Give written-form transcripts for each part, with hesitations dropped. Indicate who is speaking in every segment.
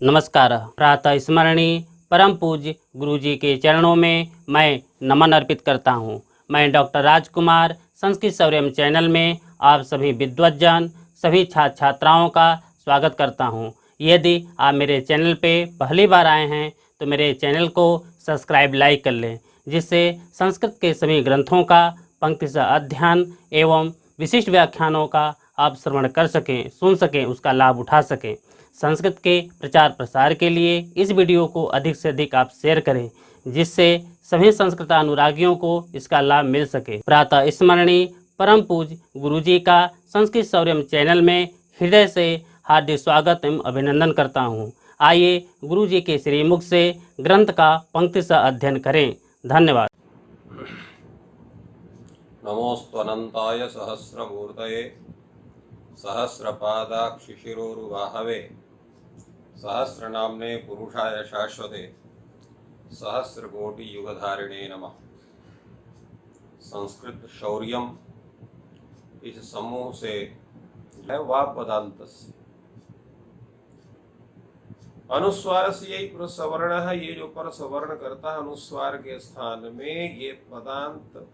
Speaker 1: नमस्कार। प्रातः स्मरणीय परम पूज्य गुरु जी के चरणों में मैं नमन अर्पित करता हूँ। मैं डॉक्टर राजकुमार संस्कृत सौर्यम चैनल में आप सभी विद्वज्जन सभी छात्र छात्राओं का स्वागत करता हूँ। यदि आप मेरे चैनल पे पहली बार आए हैं तो मेरे चैनल को सब्सक्राइब लाइक कर लें, जिससे संस्कृत के सभी ग्रंथों का पंक्ति से अध्ययन एवं विशिष्ट व्याख्यानों का आप श्रवण कर सकें, सुन सकें, उसका लाभ उठा सकें। संस्कृत के प्रचार प्रसार के लिए इस वीडियो को अधिक से अधिक आप शेयर करें, जिससे सभी संस्कृत अनुरागियों को इसका लाभ मिल सके। प्रातः स्मरणीय परम पूज्य गुरु जी का संस्कृत सौर्यम चैनल में हृदय से हार्दिक स्वागत एवं अभिनंदन करता हूँ। आइए गुरु जी के श्रीमुख से ग्रंथ का पंक्ति से अध्ययन करें। धन्यवाद।
Speaker 2: नमोऽस्त्वनन्ताय सहस्रमूर्तये सहस्रपादाक्षिशिरोरुबाहवे सहस्रनाम्ने पुरुषाय शाश्वते सहस्रकोटियुगधारिणे नमः। संस्कृत शौर्यम इस समूह से है वा पदांतस्य अनुस्वार से यही परसवर्ण है। ये जो परसवर्ण करता है अनुस्वार के स्थान में, ये पदांत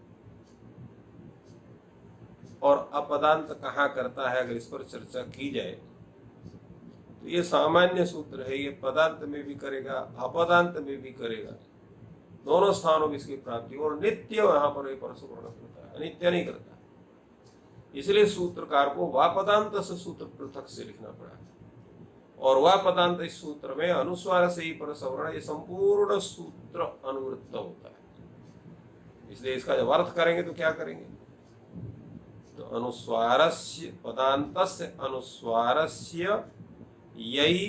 Speaker 2: और अपदांत कहाँ करता है, अगर इस पर चर्चा की जाए तो ये सामान्य सूत्र है। ये पदांत में भी करेगा, अपदांत में भी करेगा, दोनों स्थानों में इसकी प्राप्ति। और नित्य यहाँ पर ये परसवर्ण करता है, अनित्य नहीं करता। इसलिए सूत्रकार को वापदांत से सूत्र पृथक से लिखना पड़ा, और वापदांत इस सूत्र में अनुस्वार से ही परसवर्ण, ये संपूर्ण सूत्र अनुवृत्त होता है। इसलिए इसका जब अर्थ करेंगे तो क्या करेंगे, तो अनुस्वारस्य पदान्तस्य अनुस्वारस्य यही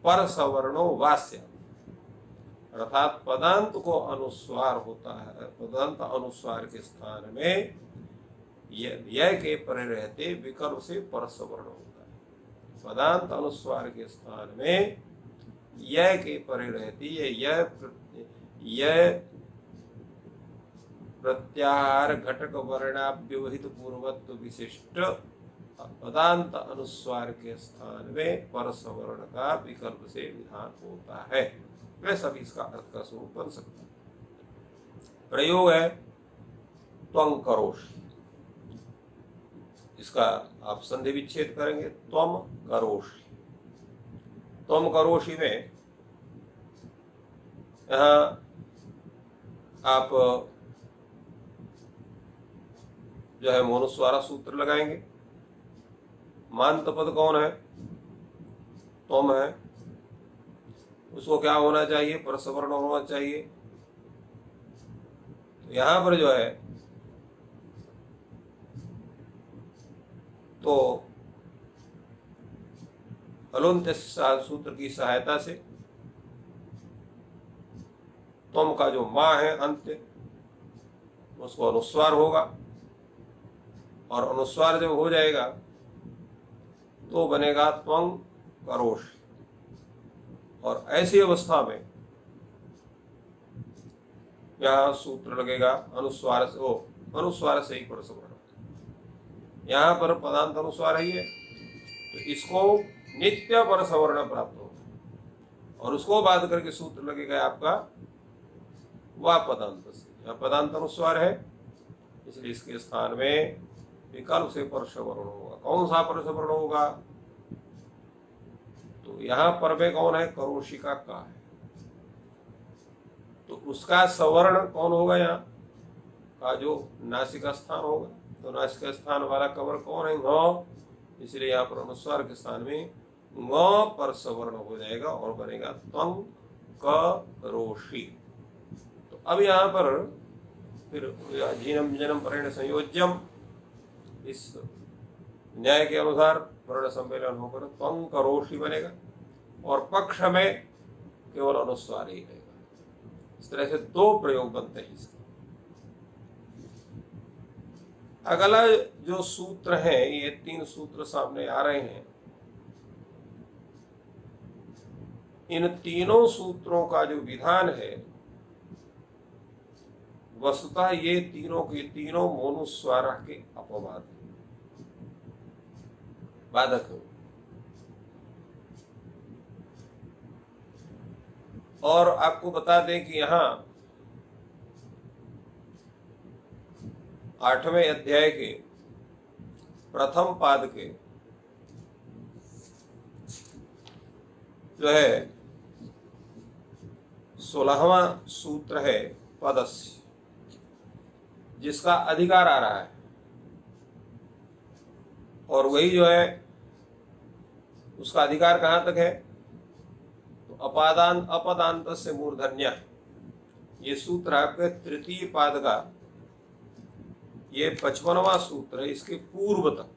Speaker 2: परसवर्णो वास्य, अर्थात पदांत को अनुस्वार होता है। पदांत अनुस्वार के स्थान में यह के परे रहते विकल्प से परसवर्ण होता है। पदांत अनुस्वार के स्थान में यह के परे रहती है यह प्रत्याहार घटक वर्णाभ्युहित पूर्वत्व विशिष्ट पदांत अनुस्वार के स्थान में परसवर्ण का विकल्प से विधान होता है। वैसा भी इसका अर्थ का स्वरूप बन सकता है। प्रयोग है त्वं करोषि, इसका आप संधि विच्छेद करेंगे त्वम करोषि। त्वम करोषि में यहां आप जो है मोनुस्वारा सूत्र लगाएंगे। मांत पद कौन है, तुम है, उसको क्या होना चाहिए, परसवर्ण होना चाहिए। तो यहां पर जो है तो हलोन्त्य सूत्र की सहायता से तुम का जो मां है अंत्य, उसको अनुस्वार होगा, और अनुस्वार जब हो जाएगा तो बनेगा त्वं करोषि। और ऐसी अवस्था में यहां सूत्र लगेगा अनुस्वार से, अनुस्वार से ही परसवर्ण। यहां पर पदांत अनुस्वार ही है, तो इसको नित्य परसवर्ण प्राप्त होगा, और उसको बाध करके सूत्र लगेगा आपका वा पदांत से। यहाँ पदांत अनुस्वार है, इसलिए इसके स्थान में विकल्प से परसवर्ण होगा। कौन सा परसवर्ण होगा, तो यहां पर में कौन है, करोषिका का है, तो उसका सवर्ण कौन होगा, यहाँ का जो नासिका स्थान होगा, तो नासिका स्थान वाला कवर कौन है, ङ, इसलिए यहाँ पर अनुस्वार के स्थान में ङ परसवर्ण हो जाएगा और बनेगा त्वं करोषि। तो अब यहाँ पर फिर जीनम जनम परिण संयोज्यम, इस न्याय के अनुसार वर्ण सम्मेलन होकर त्वं करोषि बनेगा, और पक्ष में केवल अनुस्वार ही रहेगा। इस तरह से दो प्रयोग बनते हैं इसके। अगला जो सूत्र है, ये तीन सूत्र सामने आ रहे हैं। इन तीनों सूत्रों का जो विधान है, वस्तुतः ये तीनों के तीनों मोनुस्वार के अपवाद बाधक है। और आपको बता दें कि यहाँ 8वें अध्याय के प्रथम पाद के जो है 16वां सूत्र है पदस्य, जिसका अधिकार आ रहा है, और वही जो है उसका अधिकार कहां तक है, तो अपदांत से मूर्धन्य, ये सूत्र आपके तृतीय पाद का ये 55वां सूत्र है, इसके पूर्व तक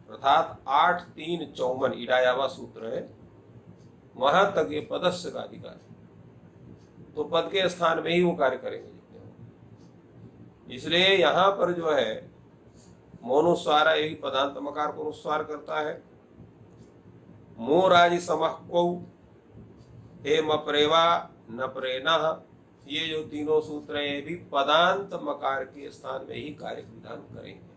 Speaker 2: अर्थात 8-3-54 इडायावा सूत्र है, वहां तक ये पदस्य का अधिकार है। तो पद के स्थान में ही वो कार्य करेंगे जितने हो। इसलिए यहां पर जो है मोनुस्वार यही पदांत मकार को अनुस्वार करता है। मोराजी समः कौ हे मप्रेवा न प्रेनः, ये जो तीनों सूत्र हैं ये भी पदांत मकार के स्थान में ही कार्य विधान करेंगे।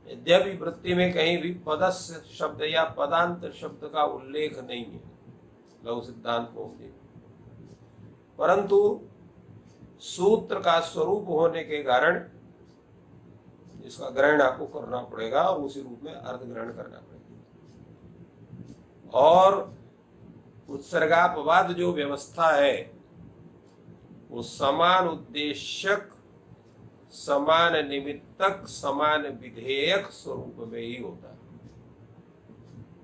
Speaker 2: यद्यपि वृत्ति में कहीं भी पदस्य शब्द या पदांत शब्द का उल्लेख नहीं है लघु सिद्धांत कौमुदी, परंतु सूत्र का स्वरूप होने के कारण इसका ग्रहण आपको करना पड़ेगा और उसी रूप में अर्थ ग्रहण करना पड़ेगा। और उत्सर्गापवाद जो व्यवस्था है वो समान उद्देश्यक, समान निमित्तक, समान विधेयक स्वरूप में ही होता है।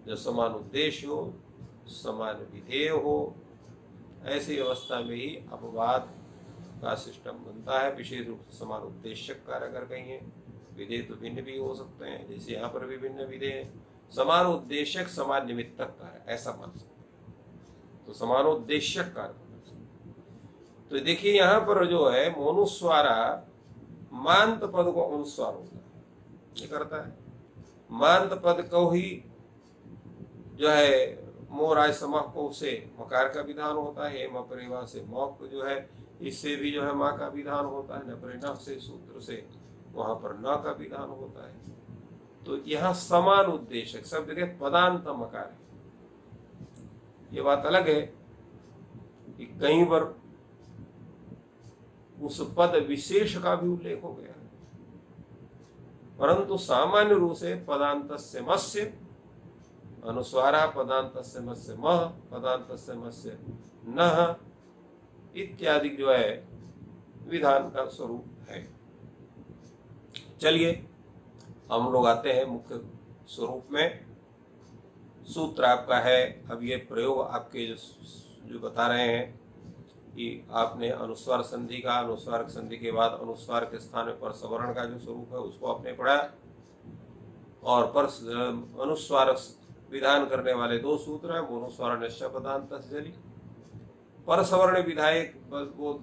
Speaker 2: जब समान उद्देश्य हो, समान विधेय हो, ऐसी व्यवस्था में ही अपवाद का सिस्टम बनता है। विशेष रूप से समान उद्देश्यक कार्य अगर कहीं है, विधेय तो भिन्न भी हो सकते हैं, जैसे यहाँ पर भी भिन्न विधेय है। समान उद्देश्यक समान निमित्तक कार्य ऐसा मान सकते हैं, तो समानोद्देश्यक कार्य। तो देखिए यहाँ पर जो है मोनुस्वारा मांत पद को अनुस्वार होता है, ये करता है। मांत पद को ही जो है मोराय समः को से मकार का विधान होता है, हेम परिवा से मौक जो है इससे भी जो है माँ का विधान होता है, न परिणव से सूत्र से वहां पर न का विधान होता है। तो यहाँ समान उद्देश्य सब जगह पदांत मकार है। ये बात अलग है कि कहीं पर उस पद विशेष का भी उल्लेख हो गया है, परंतु सामान्य रूप से पदांतस्य मस्य अनुस्वारा, पदांतस्य मस्य मह, पदांतस्य मस्य नः इत्यादि जो है विधान का स्वरूप है। चलिए हम लोग आते हैं मुख्य स्वरूप में। सूत्र आपका है, अब ये प्रयोग आपके जो बता रहे हैं कि आपने अनुस्वार संधि का, अनुस्वार संधि के बाद अनुस्वार के स्थान पर सवर्ण का जो स्वरूप है उसको आपने पढ़ा, और पर अनुस्वार विधान करने वाले दो सूत्र हैं, मोनुस्वार निश्चय पदांत जली। पर सवर्ण विधायक, वो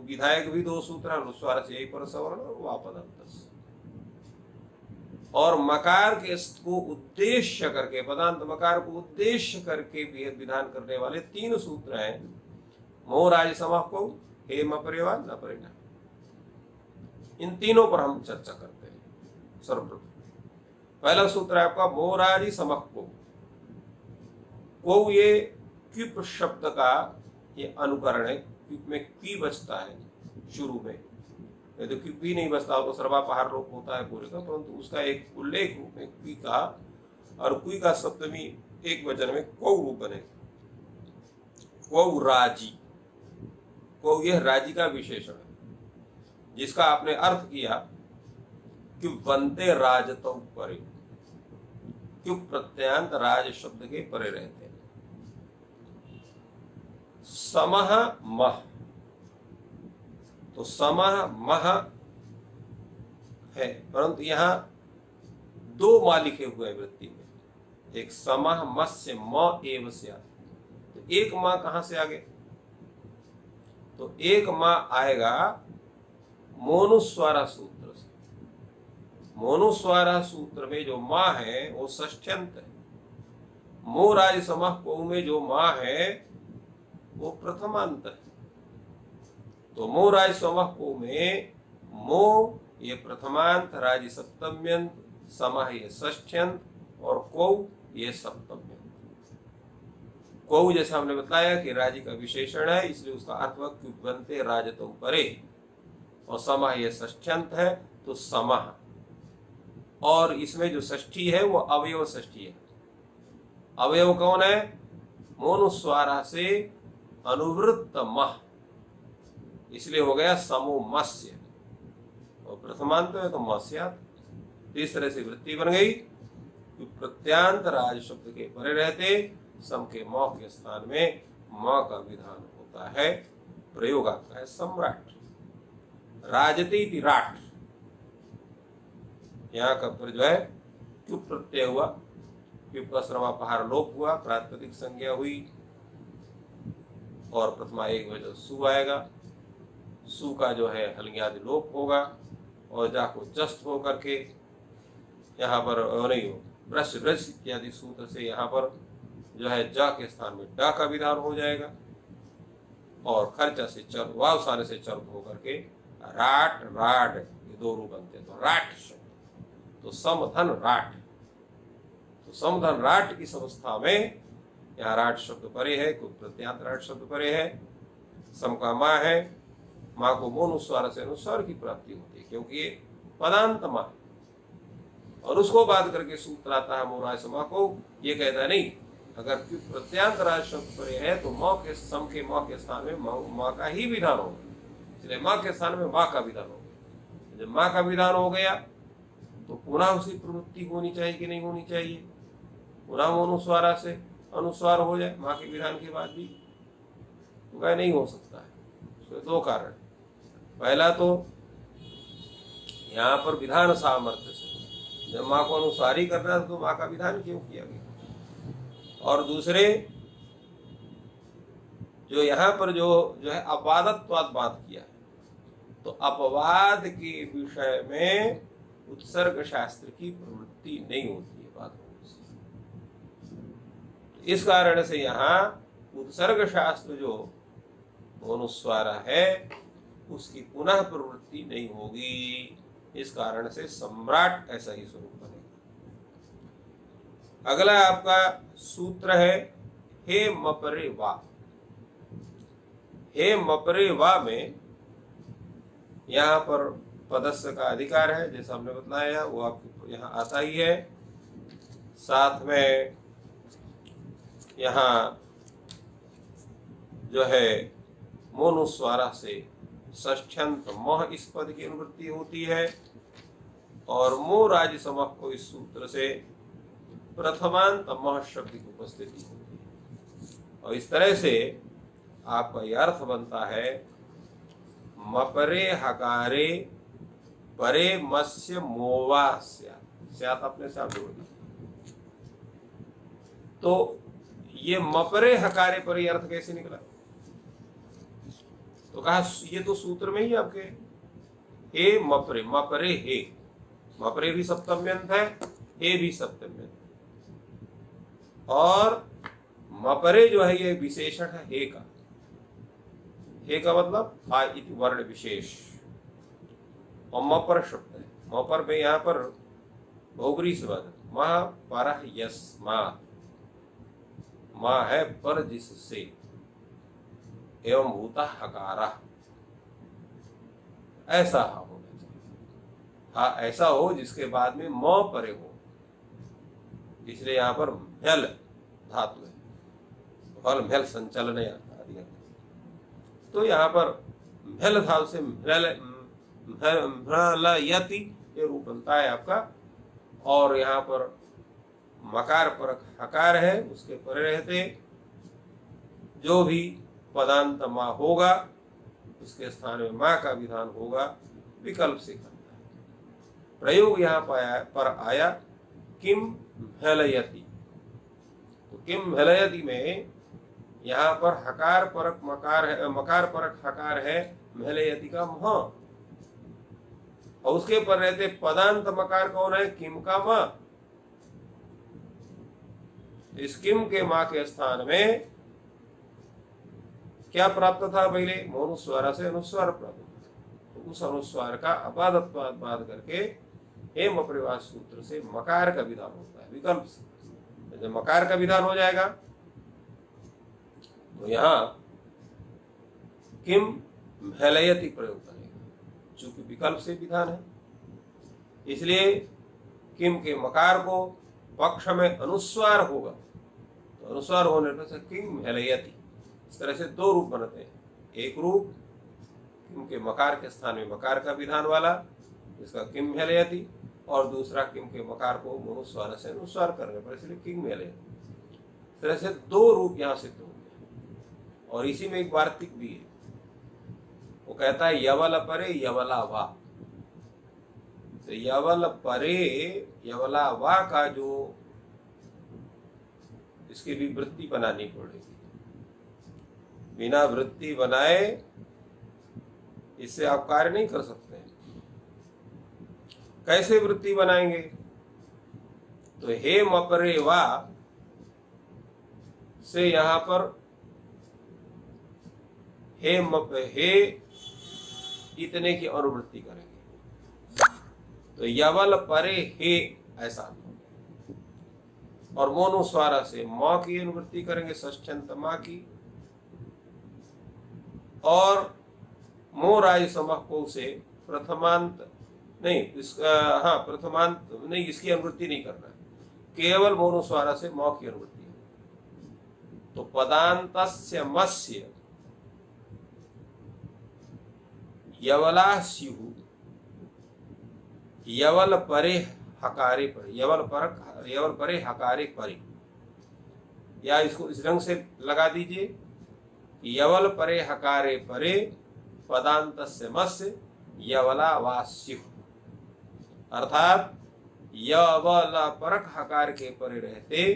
Speaker 2: विधायक भी दो सूत्र है, अनुस्वार से यही पर सवर्ण और वापदंत। और मकार के को उद्देश्य करके, पदांत मकार को उद्देश्य करके विधान करने वाले तीन सूत्र हैं, मोराज समः को, हेम परिवा न परिणा। इन तीनों पर हम चर्चा करते हैं। सर्वप्रथम पहला सूत्र है आपका मोराजी समः को, ये क्विप शब्द का ये अनुकरण है। क्विप में क्वी बचता है शुरू में, यदि क्वी नहीं बचता हो तो सर्वापहार लोप होता है पूरे का, परंतु उसका एक उल्लेख रूप में क्वी का, और क्वी का सप्तमी एक वचन में कौ रूप बने, कौ राजी। कौ यह राजी का विशेषण है, जिसका आपने अर्थ किया कि बनते राजतौ परे, क्यों प्रत्यांत राज शब्द के परे रहते हैं। समः मह, तो समः मह है, परंतु यहां दो माँ लिखे हुए हैं वृत्ति में, एक समः मस्य म एव से, तो एक माँ कहां से आगे, तो एक माँ आएगा मोनुस्वारा सूत्र से। मोनुस्वारा सूत्र में जो माँ है वो षष्ठ्यंत है। मोराज समः को में जो माँ है वो प्रथमांत है। तो मोराज समः को में मो ये प्रथमांत, राज सप्तम्यंत, समः ये षष्ठ्यंत और कौ ये सप्तम्यंत। क्वौ जैसा हमने बताया कि राज्य का विशेषण है, इसलिए उसका अर्थ हुआ क्युबंते राजतो परे, और समः ये षष्ठ्यंत है तो समः, और इसमें जो षष्ठी है वो अवयव षष्ठी है। अवयव कौन है? मोनुस्वारा से अनुवृत्त मह, इसलिए हो गया समो मत्स्य, और प्रथमांत है तो मत्स्यात्। इस तरह से वृत्ति बन गई। प्रत्यांत राज शब्द के परे रहते सम के मौ के स्थान में म का विधान होता है। प्रयोग आपका है सम्राट, राजती विराट। यहाँ का पर जो है चुप प्रत्यय हुआ, क्यों का श्रमापहार लोप हुआ, प्रातिपदिक संज्ञा हुई, और प्रथमा एक में जो सु आएगा, सु का जो है हलियादि लोप होगा, और जा को जस्त हो करके यहाँ पर नहीं हो ब्रश ब्रश इत्यादि सूत्र से यहाँ पर जो है जा के स्थान में डा का विधान हो जाएगा, और खर्चा से चर वाव सारे से चर होकर के राट राड ये दो रूप बनते हैं। तो राट शब्द तो समधन राट, तो समधन राट की अवस्था में यहाँ राट शब्द परे है, कुछ प्रत्यांत राट शब्द परे है, सम का माँ है, माँ को मोनुस्वार से अनुस्वार की प्राप्ति होती है क्योंकि ये पदांत माँ, और उसको बात करके सूत्र आता है मोराय समा को। ये कहता नहीं, अगर प्रत्यांत राज शब्द परे है तो मौ के सम के मौ के स्थान में माँ का ही विधान होगा, इसलिए माँ के स्थान में माँ का विधान होगा। जब माँ का विधान हो गया तो पुनः उसकी प्रवृत्ति होनी चाहिए कि नहीं होनी चाहिए? पुनः मोनुस्वारा से अनुस्वार हो जाए माँ के विधान के बाद भी, तो क्या नहीं हो सकता है? उसके दो कारण। पहला तो यहाँ पर विधान सामर्थ्य से, जब माँ को अनुसारी करना था तो माँ का विधान क्यों किया गया? और दूसरे जो यहाँ पर जो है अपवादत्वाद बात किया है, तो अपवाद के विषय में उत्सर्ग शास्त्र की प्रवृत्ति नहीं होती है बात होने से। इस कारण से यहाँ उत्सर्ग शास्त्र जो अनुस्वारा है उसकी पुनः प्रवृत्ति नहीं होगी, इस कारण से सम्राट ऐसा ही स्वरूप बनेगा। अगला आपका सूत्र है हे मपरे वा। हे मपरे वा में यहाँ पर पदस्य का अधिकार है, जैसा हमने बताया वो आपको यहाँ आता ही है। साथ में यहाँ जो है मोनुस्वारा से षष्ठ्यंत मोह इस पद की अनुवृत्ति होती है, और मो राज्य समक को इस सूत्र से प्रथमांत मोह शब्द की उपस्थिति होती है। और इस तरह से आपका यह अर्थ बनता है मपरे हकारे परे मत्स्य मोवा स्यात् अपने से आप जोड़ दीजिए। तो ये मपरे हकारे परे अर्थ कैसे निकला? तो कहा ये तो सूत्र में ही आपके हे मपरे, मपरे हे, मपरे भी सप्तम्यंत है, हे भी सप्तम्यंत, और मपरे जो है ये विशेषण है हे का। हे का मतलब आ इति वर्ण विशेष, और मपर शब्द है। मपर में यहाँ पर बहुब्री से बात है, महा पर यस्मात्, माँ है पर जिससे, एवं भूता हकारा, ऐसा होना चाहिए। हाँ ऐसा हो जिसके बाद में म परे हो, इसलिए यहाँ पर म्यल धातु है, फल म्यल संचलन आदि। तो यहाँ पर म्यल धातु से म्यलयति ये रूप बनता है आपका, और यहाँ पर मकार परक हकार है, उसके परे रहते जो भी पदांत माँ होगा उसके स्थान में माँ का विधान होगा, विकल्प से करना है। प्रयोग यहाँ पर आया किम म्यलयति, तो किम म्यलयति में यहाँ पर हकार परक मकार है, मकार परक हकार है, म्यलयति का म, और उसके पर रहते पदांत मकार कौन है? किम का म। इस किम के माँ के स्थान में क्या प्राप्त था? पहले मोनुस्वार से अनुस्वार प्राप्त था, तो उस अनुस्वार का अपादत्वाद बात करके हेम परिवार सूत्र से मकार का विधान होता है विकल्प से। जब मकार का विधान हो जाएगा तो यहाँ किम हेलयति प्रयोग करेगा, चूंकि विकल्प से विधान है इसलिए किम के मकार को पक्ष में अनुस्वार होगा, तो अनुस्वार होने पर से किम हेलयति। इस तरह से दो रूप बनते हैं, एक रूप किम के मकार के स्थान में मकार का विधान वाला इसका किम हेलयति, और दूसरा किम के मकार को मनुस्वार से अनुस्वार करने पर इसलिए किम हेलयति। इस तरह से दो रूप यहाँ सिद्ध हो गए। और इसी में एक वार्तिक भी है, वो कहता है यवल परे यवला वा। तो यवल परे यवला वा का जो इसकी भी वृत्ति बनानी पड़ेगी, बिना वृत्ति बनाए इससे आप कार्य नहीं कर सकते हैं। कैसे वृत्ति बनाएंगे? तो हे मपरे वा से यहां पर हे इतने की अनुवृत्ति करेंगे, तो यवल परे हे ऐसा, और मोनुस्वारा से म की अनुवृत्ति करेंगे, षष्ठ्यंत माँ की, और मोराय समको से प्रथमांत नहीं, इसका प्रथमांत नहीं, इसकी अनुवृत्ति नहीं करना है, केवल मोनुस्वारा से म की अनुवृत्ति है। तो पदान्तस्य मस्य यवला स्युः यवल परे हकारे पर, यवल परे हकारे परे, या इसको इस रंग से लगा दीजिए, यवल परे हकारे परे पदान्तस्य मस्य यवला वा स्युः, अर्थात यवल परक हकार के परे रहते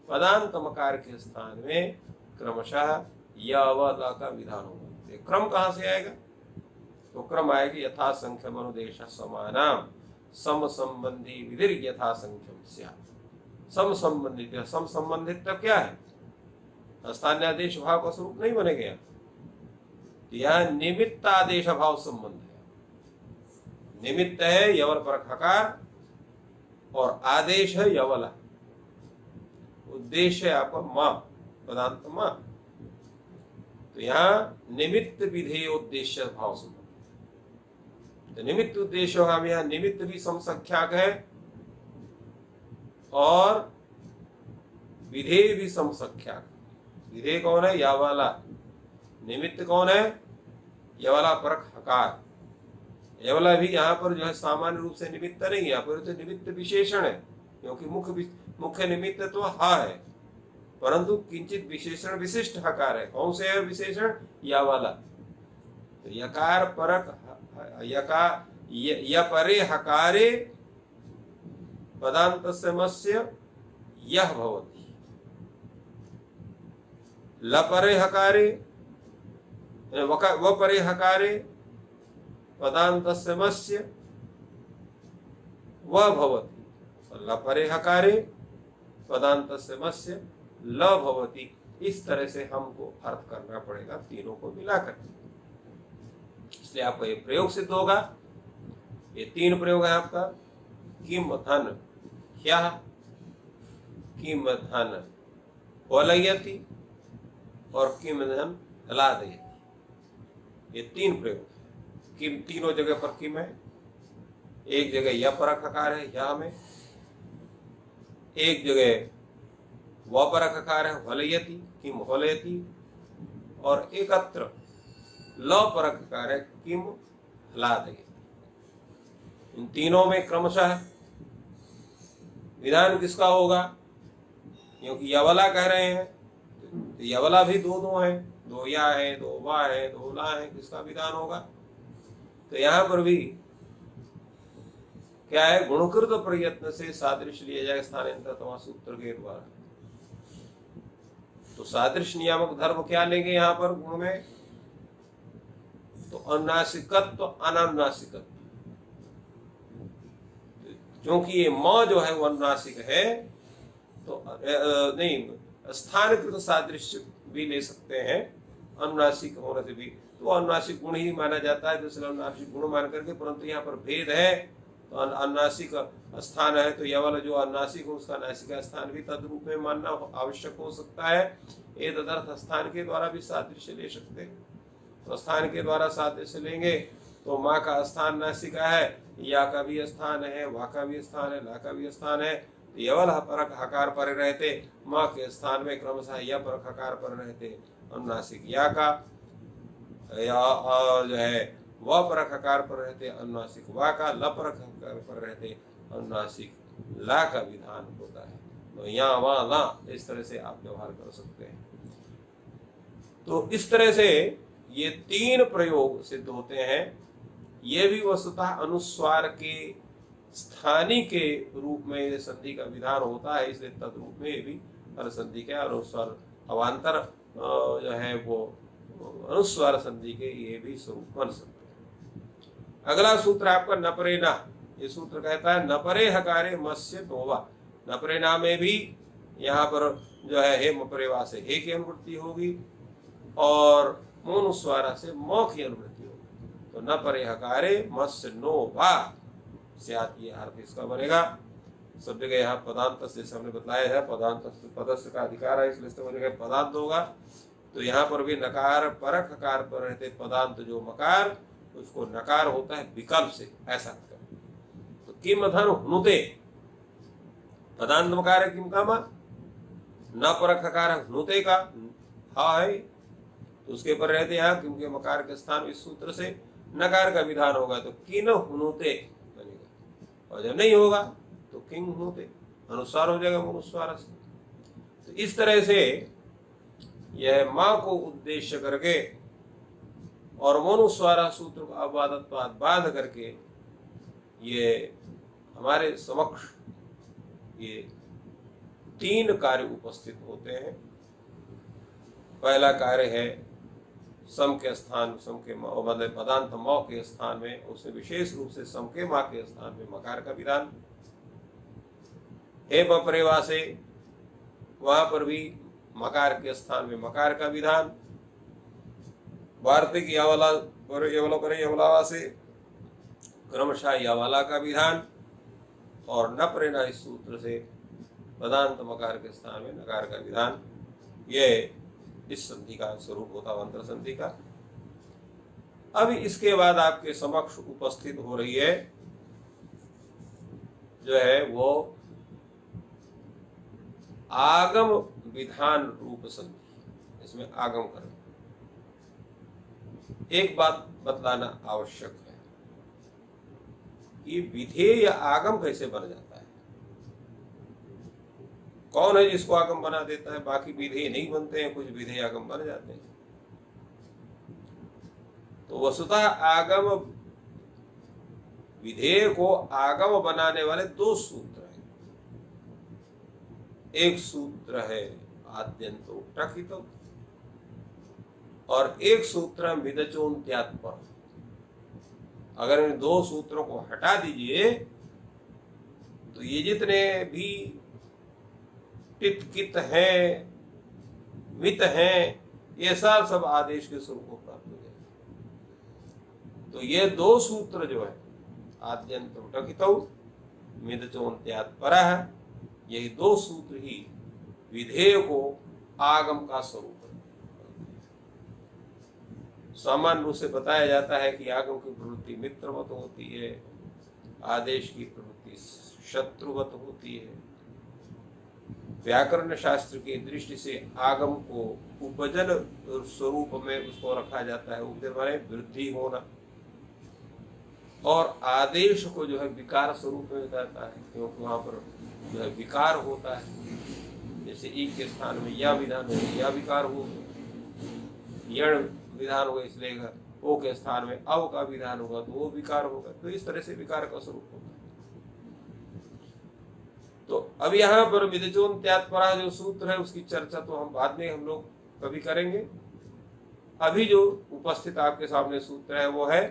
Speaker 2: पदांत मकार के स्थान में क्रमशः यवल का विधान होगा। क्रम कहाँ से आएगा? तो क्रम आएगा यथा संख्यम अनुदेश समानाम सम संबंधी विधिर यथा संख्यम स्यात्। सम संबंधित, सम संबंधित तब क्या है? स्थान्यादेश भाव का स्वरूप नहीं बनेगा, यह निमित्त आदेश भाव संबंध है। निमित्त है यवल परक हकार और आदेश है यवला, उद्देश्य है आपका मां, पदांत मां। तो यहाँ निमित्त विधेय उद्देश्य भाव संबंध, तो निमित्त उद्देश्य होगा, हम यहाँ निमित्त भी समसंख्याक है और विधेय भी समसंख्याक। विधेय कौन है? यवला। निमित्त कौन है? यवला परक हकार। यवला भी यहाँ पर जो है सामान्य रूप से निमित्त नहीं है, यहाँ पर तो निमित्त विशेषण है, क्योंकि मुख्य निमित्त तो हा है, परंतु किंचित विशेषण विशिष्ट हकार है। कौन से है विशेषण? यवला। तो यकार परक यपरे हकारे पदान्तस्य मस्य यह भवति, लपरे हकारे वपरे हकारे पदान्तस्य मस्य व भवति, लपरे हकारे पदान्तस्य मस्य ल भवति। इस तरह से हमको अर्थ करना पड़ेगा तीनों को मिलाकर, इसलिए आपका ये प्रयोग सिद्ध होगा। ये तीन प्रयोग है आपका, किम धन ह्यः, किम धन वलयति और किम धन लादयति। ये तीन प्रयोग है। किम तीनों जगह पर किम है, एक जगह यह परक हकार है यह में, एक जगह व परक हकार है वलयति, किम वलयति, और एकत्र ल परक हकार है किम लादयति। इन तीनों में क्रमशः विधान किसका होगा? क्योंकि यवला कह रहे हैं, तो यवला भी दो दो है, दो या है, दो वा है, दो ला है, किसका विधान होगा? तो यहाँ पर भी क्या है? गुणकृत प्रयत्न से सादृश्य लिया जाएगा स्थानांतरतमा सूत्र के द्वारा। तो सादृश्य नियामक धर्म क्या लेंगे यहाँ पर गुण में? तो अनुनासिकत्व अनानुनासिकत्व, क्योंकि ये म जो है वो अनुनासिक है, तो नहीं, स्थानकृत सादृश्य भी ले सकते हैं अनुनासिक होने से भी, तो अनुनासिक गुण ही माना जाता है, दूसरा अनुनासिक गुण मान करके, परंतु यहाँ पर भेद है तो अनुनासिक स्थान है, तो यवल जो अनुनासिक हो उसका नासिका स्थान भी तद्रूप में मानना आवश्यक हो सकता है। ये तदर्थ स्थान के द्वारा भी सादृश्य ले सकते हैं। तो स्थान के द्वारा सादृश्य लेंगे तो माँ का स्थान नासिका है, या का भी स्थान है, वा का भी स्थान है, ला का भी स्थान है। तो यवल परक हकार पर रहते माँ के स्थान में क्रमशः य परक हकार पर रहते अनुनासिक या का, या और जो है व परक हकार पर रहते अनुनासिक वा का, ल परक हकार पर रहते अनुनासिक ला का विधान होता है। तो यहाँ वहाँ ला इस तरह से आप व्यवहार कर सकते हैं। तो इस तरह से ये 3 प्रयोग सिद्ध होते हैं। ये भी वस्तुतः अनुस्वार के स्थानीय के रूप में संधि का विधान होता है, इसलिए तद्रूप में भी हर संधि के अनुस्वार अवान्तर जो है वो अनुस्वार संधि के ये भी स्वरूप बन सकते हैं। अगला सूत्र आपका नपरे ना, ये सूत्र कहता है नपरे हकारे मत्स्य नोवा। नपरे ना में भी यहाँ पर जो है हे मपरेवा से हे की अनुवृत्ति होगी और मोनुस्वारा से मौ की अनुवृत्ति होगी। तो नपरे हकारे मत्स्य नोवा से ये अर्थ इसका बनेगा। सब जगह यहाँ पदांत से हमने बताया है, पदांत पदस्थ का अधिकार है, इसलिए बनेगा पदांत होगा। तो यहाँ पर भी नकार परक हकार पर रहते पदांत जो मकार उसको नकार होता है विकल्प से, ऐसा करें। तो किम धन हनुते पदांत मकार है किम का मा, न परक हकार हनुते का हा है, तो उसके पर रहते यहाँ क्योंकि मकार के स्थान इस सूत्र से नकार का विधान होगा तो किन हुनुते बनेगा, और जब नहीं होगा तो किंग हुनुते अनुस्वार हो जाएगा मनुस्वार से। तो इस तरह से यह माँ को उद्देश्य करके और मनुस्वारा सूत्र को अबाधत्वाद बाध करके ये हमारे समक्ष ये 3 कार्य उपस्थित होते हैं। पहला कार्य है सम के स्थान, सम के मतलब पदांत मौ के स्थान में, उससे विशेष रूप से सम के माँ के स्थान में मकार का विधान। हे बपरेवा से वहां पर भी मकार के स्थान में मकार का विधान। वार्तिक यावला पर यवलावा से क्रमशः यावाला का विधान। और न प्रेरणा इस सूत्र से पदांत मकार के स्थान में नकार का विधान। ये इस संधि का स्वरूप होता है अंतर संधि का। अब इसके बाद आपके समक्ष उपस्थित हो रही है जो है वो आगम विधान रूप संधि। इसमें आगम करें, एक बात बतलाना आवश्यक है कि विधेय या आगम कैसे बन जाता है। कौन है जिसको आगम बना देता है? बाकी विधेय नहीं बनते हैं, कुछ विधेय आगम बन जाते हैं। तो वस्तुतः आगम विधेय को आगम बनाने वाले 2 सूत्र हैं। एक सूत्र है आद्यंतो टकितो और एक सूत्र है मिदचोन्त्यात् पर। अगर इन 2 सूत्रों को हटा दीजिए तो ये जितने भी टित कित हैं, मित हैं, ये सब आदेश के स्वरूप को प्राप्त हो जाए। तो ये 2 सूत्र जो है आद्यंतो टकितो मिदचोन्त्यात् परः, यही 2 सूत्र ही विधेय को आगम का स्वरूप है। सामान्य रूप से बताया जाता है कि आगम की प्रवृत्ति मित्रवत होती है, आदेश की प्रवृत्ति शत्रुवत होती है। व्याकरण शास्त्र की दृष्टि से आगम को उपजन स्वरूप में उसको रखा जाता है। उपजन माने वृद्धि होना, और आदेश को जो है विकार स्वरूप में बताता है, क्योंकि वहां पर जो है विकार होता है। जैसे ई के स्थान में या विधान हो, या विकार हो, यण विधान होगा इसलिए ओ के स्थान में अव का विधान होगा तो वो विकार होगा। तो इस तरह से विकार का स्वरूप होता है। तो अब यहाँ पर मिदचोन्त्यात् परः जो सूत्र है उसकी चर्चा तो हम बाद में हम लोग कभी करेंगे। अभी जो उपस्थित आपके सामने सूत्र है वो है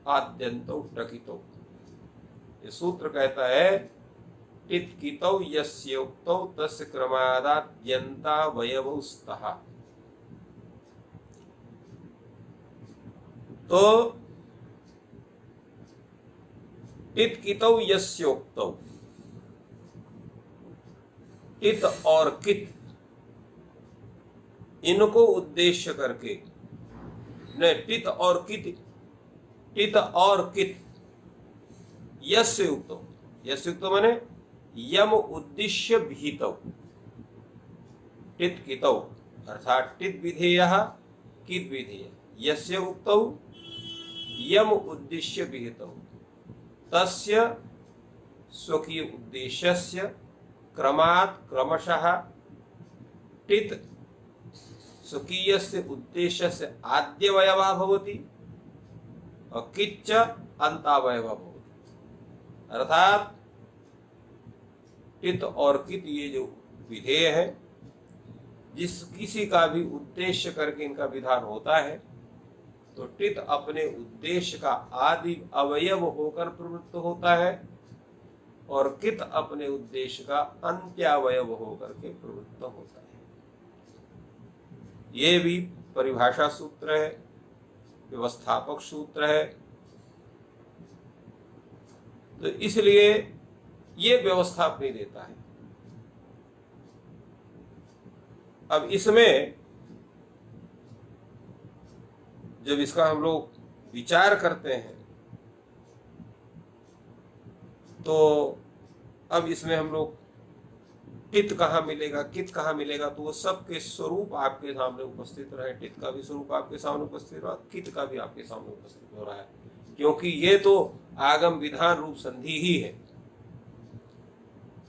Speaker 2: आद्यंतो टकितो। ये सूत्र कहता है टित कितौ यस्य उक्तौ तस्य क्रमादाद्यन्ता वयवौ स्तः। तो टित कितौ यस्योक्तौ, टित और कित इनको उद्देश्य करके, नहीं टित और कित, टित और कित यस्य युक्तौ, यस्य युक्तौ माने यम उद्देश्य भीतौ, टित कितौ अर्थात टित विधेयः कित विधेय, यस्य उक्तौ यम उद्देश्य विहितौ, तस्य स्वकीय उद्देश्यस्य क्रमात् क्रमशः टित स्वकीयस्य उद्देश्यस्य आद्यवयवः भवति और किच्च अंतावयवः भवति। अर्थात टित और कित ये जो विधेय है, जिस किसी का भी उद्देश्य करके इनका विधान होता है, तो टित अपने उद्देश्य का आदि अवयव होकर प्रवृत्त होता है और कित अपने उद्देश्य का अंत्यावयव होकर के प्रवृत्त होता है। ये भी परिभाषा सूत्र है, व्यवस्थापक सूत्र है। तो इसलिए ये व्यवस्था अपनी देता है। अब इसमें जब इसका हम लोग विचार करते हैं तो अब इसमें हम लोग टित कहाँ मिलेगा, कित कहाँ मिलेगा, तो वो सबके स्वरूप आपके सामने उपस्थित रहे। टित का भी स्वरूप आपके सामने उपस्थित रहा, कित का भी आपके सामने उपस्थित हो रहा है, क्योंकि ये तो आगम विधान रूप संधि ही है।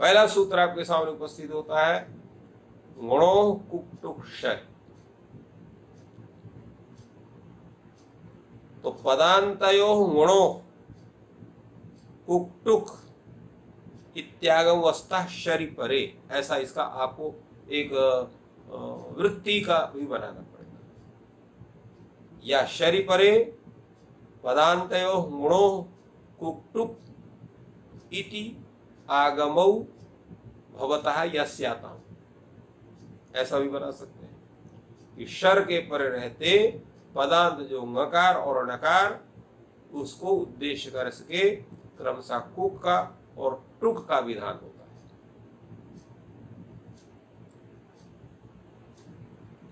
Speaker 2: पहला सूत्र आपके सामने उपस्थित होता है गुणो कुक्टुक क्षय। तो पदान्तयो गुणो कुक्टुक इत्यागम वस्ता शरि परे, ऐसा इसका आपको एक वृत्ति का भी बनाना पड़ेगा। या शरि परे पदान्तयो गुणो कुक्टुक इति आगमौ भवतः यस्याताम्, ऐसा भी बना सकते हैं कि शर के परे रहते पदांत जो ङकार और नकार, उसको उद्देश्य कर सके क्रमशः कुक का और टुक का विधान होता है।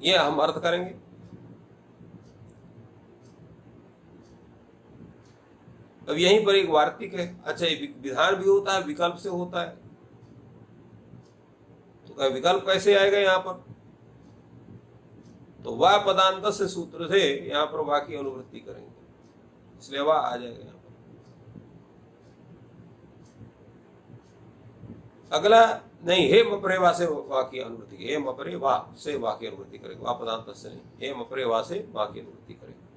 Speaker 2: ये हम अर्थ करेंगे। अब यहीं पर एक वार्तिक है। अच्छा, ये विधान भी होता है, विकल्प से होता है, तो विकल्प कैसे आएगा यहाँ पर? तो वह पदांत से सूत्र से यहाँ पर वाक्य की अनुवृत्ति करेंगे, इसलिए वह आ जाएगा यहाँ पर। अगला नहीं, हे मपरेवा से वाक्य अनुवृत्ति, हे मपरेवा से वाक्य अनुवृत्ति करेंगे, वह पदांत से नहीं, हे मपरेवा से वाक्य अनुवृत्ति करेंगे।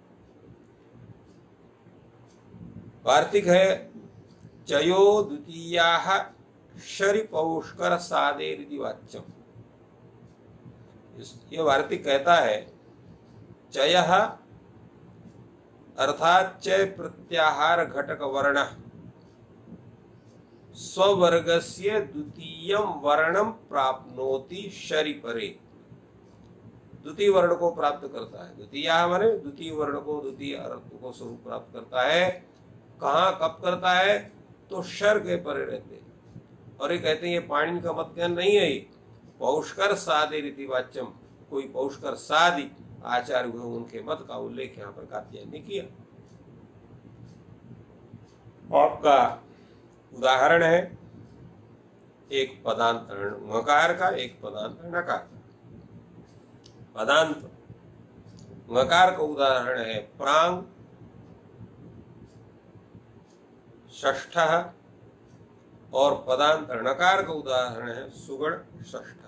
Speaker 2: वार्तिक है चयो द्वितीयाः शरि पौष्कर सादेरिति वाच्यम। ये वार्तिक कहता है चयः अर्थात चय प्रत्याहार घटक वर्ण स्ववर्गस्य द्वितीयं वर्णम प्राप्नोति शरि परे, द्वितीय वर्ण को प्राप्त करता है। द्वितीय माने द्वितीय वर्ण को, द्वितीय अर्थ को स्वरूप प्राप्त करता है। कहाँ कब करता है? तो शर के परे रहते। और ये कहते हैं ये पाणिनि का मत ज्ञान नहीं है, पौष्कर सादे रीति वाच्यम, कोई पौष्कर सादि आचार्य हुए उनके मत का उल्लेख यहाँ पर कात्यायन ने किया। आपका उदाहरण है एक पदांत ङकार का, एक पदांत नकार। पदांत ङकार का उदाहरण है प्रांग षष्ठः, और पदांत नकार का उदाहरण है सुगण षष्ठः।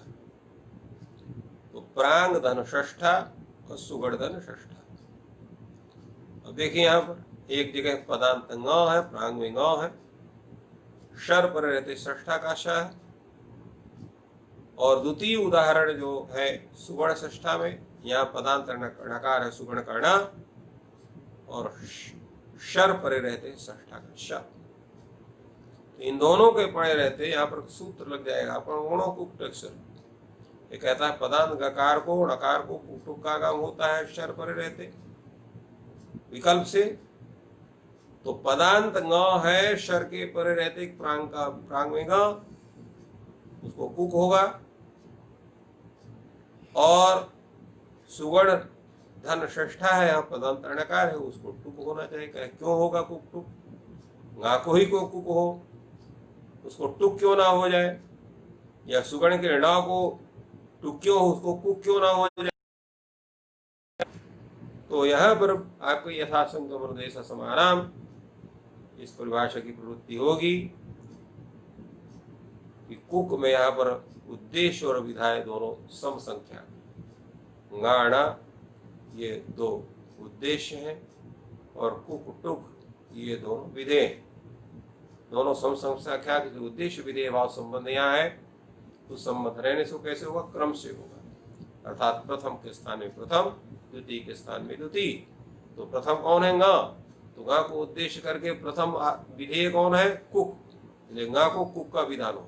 Speaker 2: तो प्रांग धन षष्ठा और सुगण धन षष्ठा। अब देखिए यहाँ पर एक जगह पदांत ङ है, प्रांग में ङ है, शर पर रहते षष्ठा का श है, और द्वितीय उदाहरण जो है सुगण षष्ठा में, यहाँ पदांत नकार है सुगण कर्ण, और शर परे रहते षष्ठा का श। इन दोनों के पड़े रहते यहाँ पर सूत्र लग जाएगा अपन गुणों कुक्टक्षर। ये कहता है पदांत गकार को नकार को कुक्टुक का आगम होता है शर परे रहते विकल्प से, तो पदांत ङ है, शर के परे रहते प्रांग में ग, उसको कुक होगा। और सुगण धन षष्ठा है, यहाँ पदांत णकार है, उसको टुक होना चाहिए। क्यों होगा कुक टुक? गा को ही को कुक हो, उसको टुक क्यों ना हो जाए? या सुगण के ण को टुक क्यों हो, उसको कुक क्यों ना हो जाए? तो यहाँ पर आपको यथासंगम समानाम इस परिभाषा की प्रवृत्ति होगी कि कुक में यहाँ पर उद्देश्य और विधाय दोनों सम संख्या, गाणा ये दो उद्देश्य हैं और कुक टुक ये दोनों विधेय, दोनों सम संख्या के उद्देश्य विधेय भाव संबंध यहाँ है। तो संबंध रहने से कैसे होगा? क्रम से होगा, अर्थात प्रथम के स्थान में प्रथम, द्वितीय के स्थान में द्वितीय। तो प्रथम कौन है? गा। तो गा को उद्देश्य करके प्रथम विधेय कौन है? कुक, इसलिए गा को कुक का विधान हो।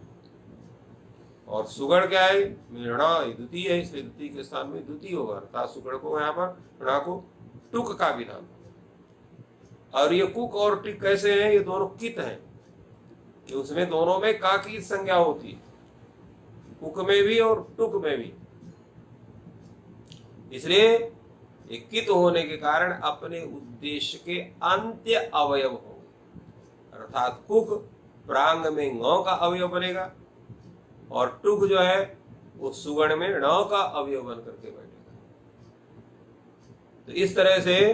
Speaker 2: और सुगण क्या है? णा द्वितीय है, इसलिए द्वितीय के स्थान में द्वितीय होगा, अर्थात सुगण को यहाँ पर णा को टुक का विधान। और ये कुक और टिक कैसे हैं? ये दोनों कित हैं, कि उसमें दोनों में का की संज्ञा होती है, कुक में भी और टुक में भी। इसलिए एक कित होने के कारण अपने उद्देश्य के अंत्य अवयव होंगे, अर्थात कुक प्रांग में ङ का अवयव बनेगा और टुक जो है वो सुगण में ण का अवयव बन करके बैठेगा। तो इस तरह से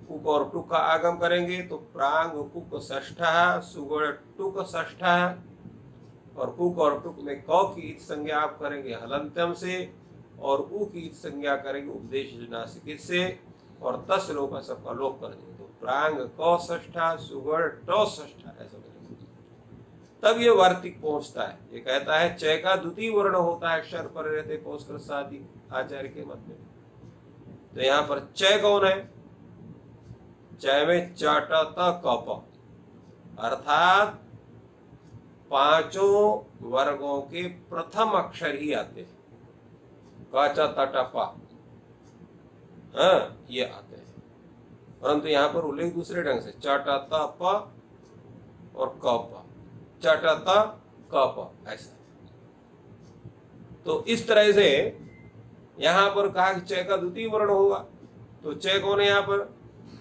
Speaker 2: कुक और टुक का आगम करेंगे तो प्रांग कुक षष्ठा, सुगण टुक षष्ठा। और कुक और टुक में क की इत संज्ञा आप करेंगे हलंत्यम से, और उ की इत संज्ञा करेंगे उपदेश नासिकित से, और तस् लोप सबका लोप कर देंगे। तो प्रांग क षष्ठा, सुगण ट षष्ठा, ऐसा करेंगे। तब ये वार्तिक पहुंचता है। ये कहता है चय का द्वितीय वर्ण होता है अक्षर पर रहते पहुंचकर सादी आचार्य के मत में। तो यहाँ पर चय कौन है? चय में च ट त क प, अर्थात पांचों वर्गों के प्रथम अक्षर ही आते हैं। क च त ट प, हाँ, ये आते हैं। परंतु यहाँ पर उल्लेख दूसरे ढंग से च ट त प और क प, च ट त क प, ऐसा। तो इस तरह से यहाँ पर कहा कि चय का द्वितीय वर्ण होगा। तो चय कौन है यहाँ पर?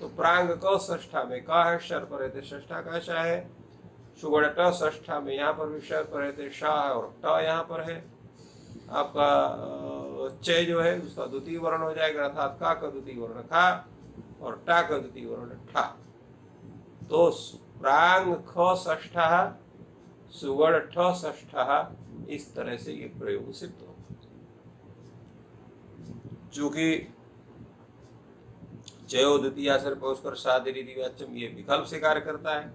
Speaker 2: तो प्रांग क षष्ठा में का है, शर पर रहते षष्ठा का शा है। सुगण ट षष्ठा में यहाँ पर भी शर पर रहते शाह है, और ट यहाँ पर है। आपका चय जो है उसका द्वितीय वर्ण हो जाएगा, अर्थात का द्वितीय वर्ण खा और टा का द्वितीय वर्ण ठा। तो प्रांग ख षष्ठा, सुगण ठ षष्ठा, इस तरह से ये प्रयोग सिद्ध हो। चूंकि चयो द्वितीय आसर पहुंचकर सादरी दिव्याचम ये विकल्प से कार्य करता है।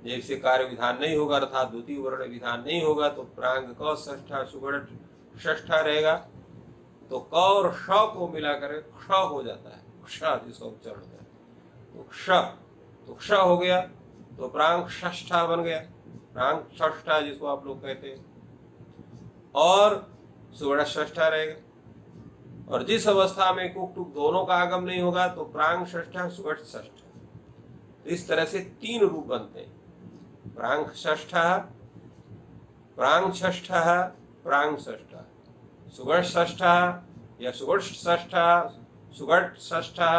Speaker 2: जैसे कार्य विधान नहीं होगा, अर्थात द्वितीय वर्ण विधान नहीं होगा, तो प्रांग क षष्ठा, सुगण षष्ठा रहेगा। तो क और श को मिलाकर क्ष हो जाता है, क्ष जिसका उच्चारण है। तो क्ष, तो क्ष हो गया, तो प्रांग षष्ठा बन गया, प्रांग षष्ठा जिसको आप लोग कहते हैं, और सुगण षष्ठा रहेगा। और जिस अवस्था में कुक टुक दोनों का आगम नहीं होगा तो प्रांग षष्ठा, सुगण षष्ठा। इस तरह से तीन रूप बनते हैं, प्रांग षष्ठा, प्रांग षष्ठा, प्रांग षष्ठा, सुगण षष्ठा या सुगण षष्ठा, सुगण षष्ठा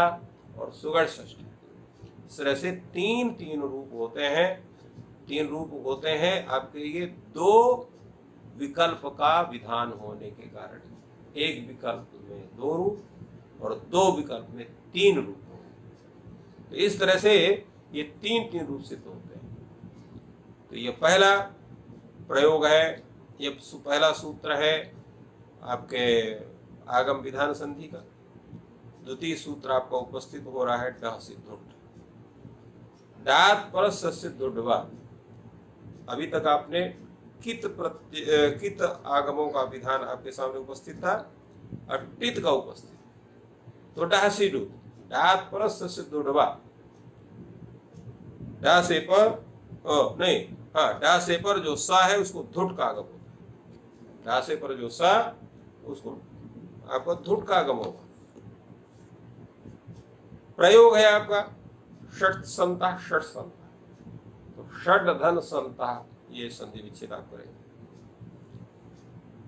Speaker 2: और सुगण षष्ठा। इस तरह से तीन रूप होते हैं। तीन रूप होते हैं आपके ये दो विकल्प का विधान होने के कारण। एक विकल्प में दो रूप और दो विकल्प में तीन रूप होंगे। तो इस तरह से ये तीन रूप सिद्ध होते हैं। तो ये पहला प्रयोग है, ये पहला सूत्र है आपके आगम विधान संधि का। द्वितीय सूत्र आपका उपस्थित हो रहा है डह से ढुढ, डात परस से ढुढवा। अभी तक आपने कित आगमों का विधान आपके सामने उपस्थित था और टित का उपस्थित। तो डह से ढुढ, डात परस से ढुढवा, डा से पर नहीं, हाँ, डा से पर जो सा है उसको धुट का आगम होता है। डा से पर जो सा उसको आपको धुट का आगम होगा। प्रयोग है आपका षट संता षट संता, तो षड धन संता ये संधि विच्छेद आप करेंगे,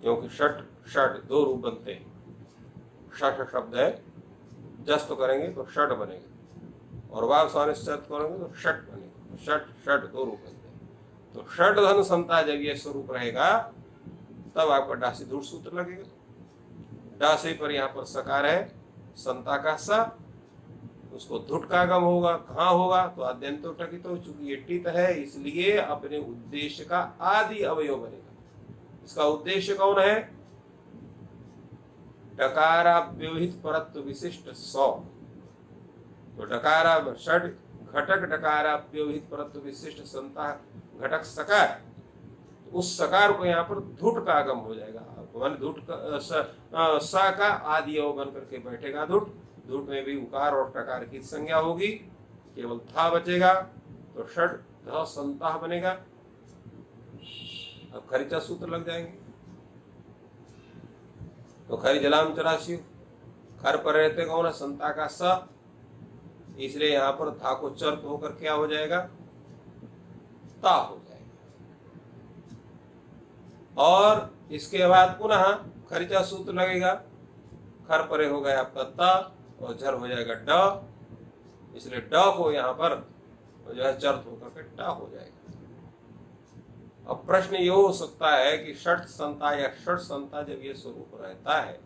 Speaker 2: क्योंकि षट षड दो रूप बनते हैं। षट शब्द है, जस तो करेंगे तो षट बनेगा, और वाव स्वानिश्चित करेंगे तो षट बनेगा। षट षट दो रूप बनते हैं। तो षड धन संता जब ये स्वरूप रहेगा तब आपका डासी धूट सूत्र लगेगा। डासे पर यहाँ पर सकार है, संता का स, उसको धुट का आगम होगा। कहाँ होगा? तो आद्यंतो टकितो, चूंकि ये टित है इसलिए अपने उद्देश्य का आदि अवयव बनेगा। इसका उद्देश्य कौन है? डकाराव्यवहित परत्व विशिष्ट सौ। तो डकारा षड घटक डकाराव्यवहित परत्व विशिष्ट संता घटक सकार, उस सकार को यहाँ पर धुट का आगम हो जाएगा। मान धुट सा का आदि अव बन करके बैठेगा धुट। धुट में भी उकार और टकार की संज्ञा होगी, केवल था बचेगा, तो षड ध संता बनेगा। अब खरिचा सूत्र लग जाएंगे। तो खरी जलाम चरासी, खर पर रहते कौन है? संता का स, इसलिए यहाँ पर था को चर्त होकर क्या हो जाएगा? ता हो जाएगा। और इसके बाद पुनः खरिचा सूत्र लगेगा। खर परे हो गया आपका त और झर हो जाएगा ड, इसलिए ड को यहाँ पर जो है चर्त होकर के ट हो जाएगा। अब प्रश्न ये हो सकता है कि षट संता या षट संता जब ये स्वरूप रहता है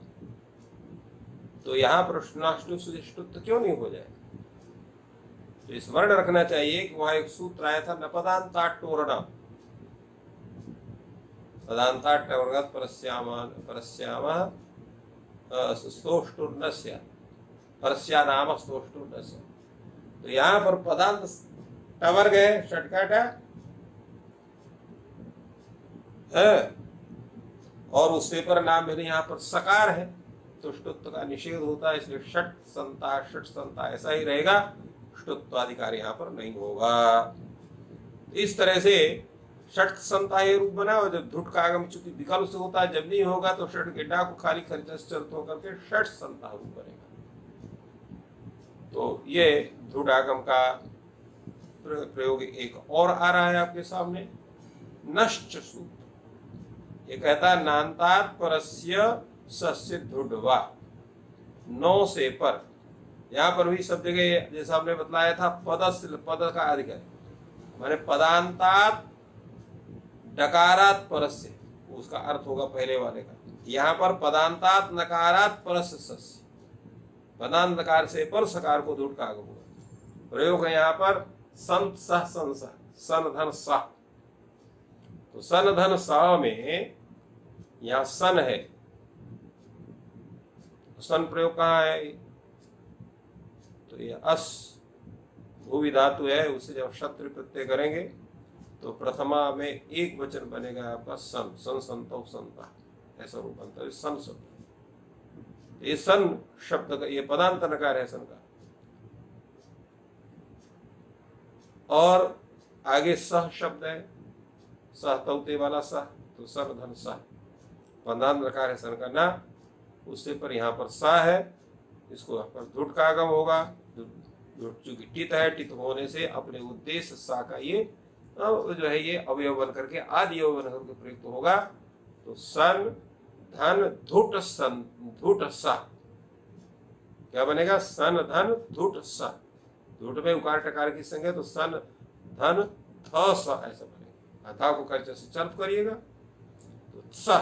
Speaker 2: तो यहाँ पर नाष्टु सुदिष्टुत्व क्यों नहीं हो जाएगा? तो स्मरण रखना चाहिए कि वहां एक सूत्र आया था नपदांताटोरण, पदांताटवर्गत परस्याम स्तोष्टुर्नस्य परस्यानाम स्तोष्टुर्नस्य। तो यहाँ पर पदांत टवर्ग है, षटकाटा है, और उससे पर नाम में यहाँ पर सकार है, तो ष्टुत्व का निषेध होता है, इसलिए षट संता ऐसा ही रहेगा, ष्टुत्वाधिकार यहाँ पर नहीं होगा। इस तरह से षट संता ये रूप बना, और जब धुट का आगम चूंकि विकल्प से होता है, जब नहीं होगा तो षट के डा को खाली खर्च होकर के षट संता रूप बनेगा। तो ये धुट आगम का प्रयोग एक और आ रहा है आपके सामने, नश्च सूत्र। ये कहता है नान्तात् परस्य सस्य धुडवा, नौ से पर। यहाँ पर भी सब जगह जैसा हमने बतलाया था पद का अधिकार, माने पदांतात डकारात परस्य, उसका अर्थ होगा पहले वाले का। यहाँ पर पदांतात नकारात परस्य सस्य, पदांत नकार से पर सकार को धुट का आगम होगा। प्रयोग है यहाँ पर संत सह संसा, सन धन सह। तो सन धन सह में यहाँ सन है, सन प्रयोग कहाँ है? तो ये अस भूवि धातु है, उसे जब शत्रु प्रत्यय करेंगे तो प्रथमा में एक वचन बनेगा आपका सन, सन संतो संता, ऐसा रूप बनता है सन शब्द। ये सन शब्द का ये पदांत नकार है सन का। और आगे सह शब्द है, सह तौते वाला सह, तो सन धन सह, पदांत नकार है सन का ना, उससे पर यहाँ पर सा है, इसको यहाँ पर धुट का आगम होगा। चूंकि टित है, टित होने से अपने उद्देश्य सा का ये जो है ये अवयव बन करके आदि अवयव बन करके प्रयुक्त होगा। तो सन धन धुट सन धुट सा क्या बनेगा? सन धन धुट सा। धुट में उकार टकार की संज्ञा, तो सन धन थ सा ऐसा बनेगा। था को कर्च से चर्प करिएगा तो सा,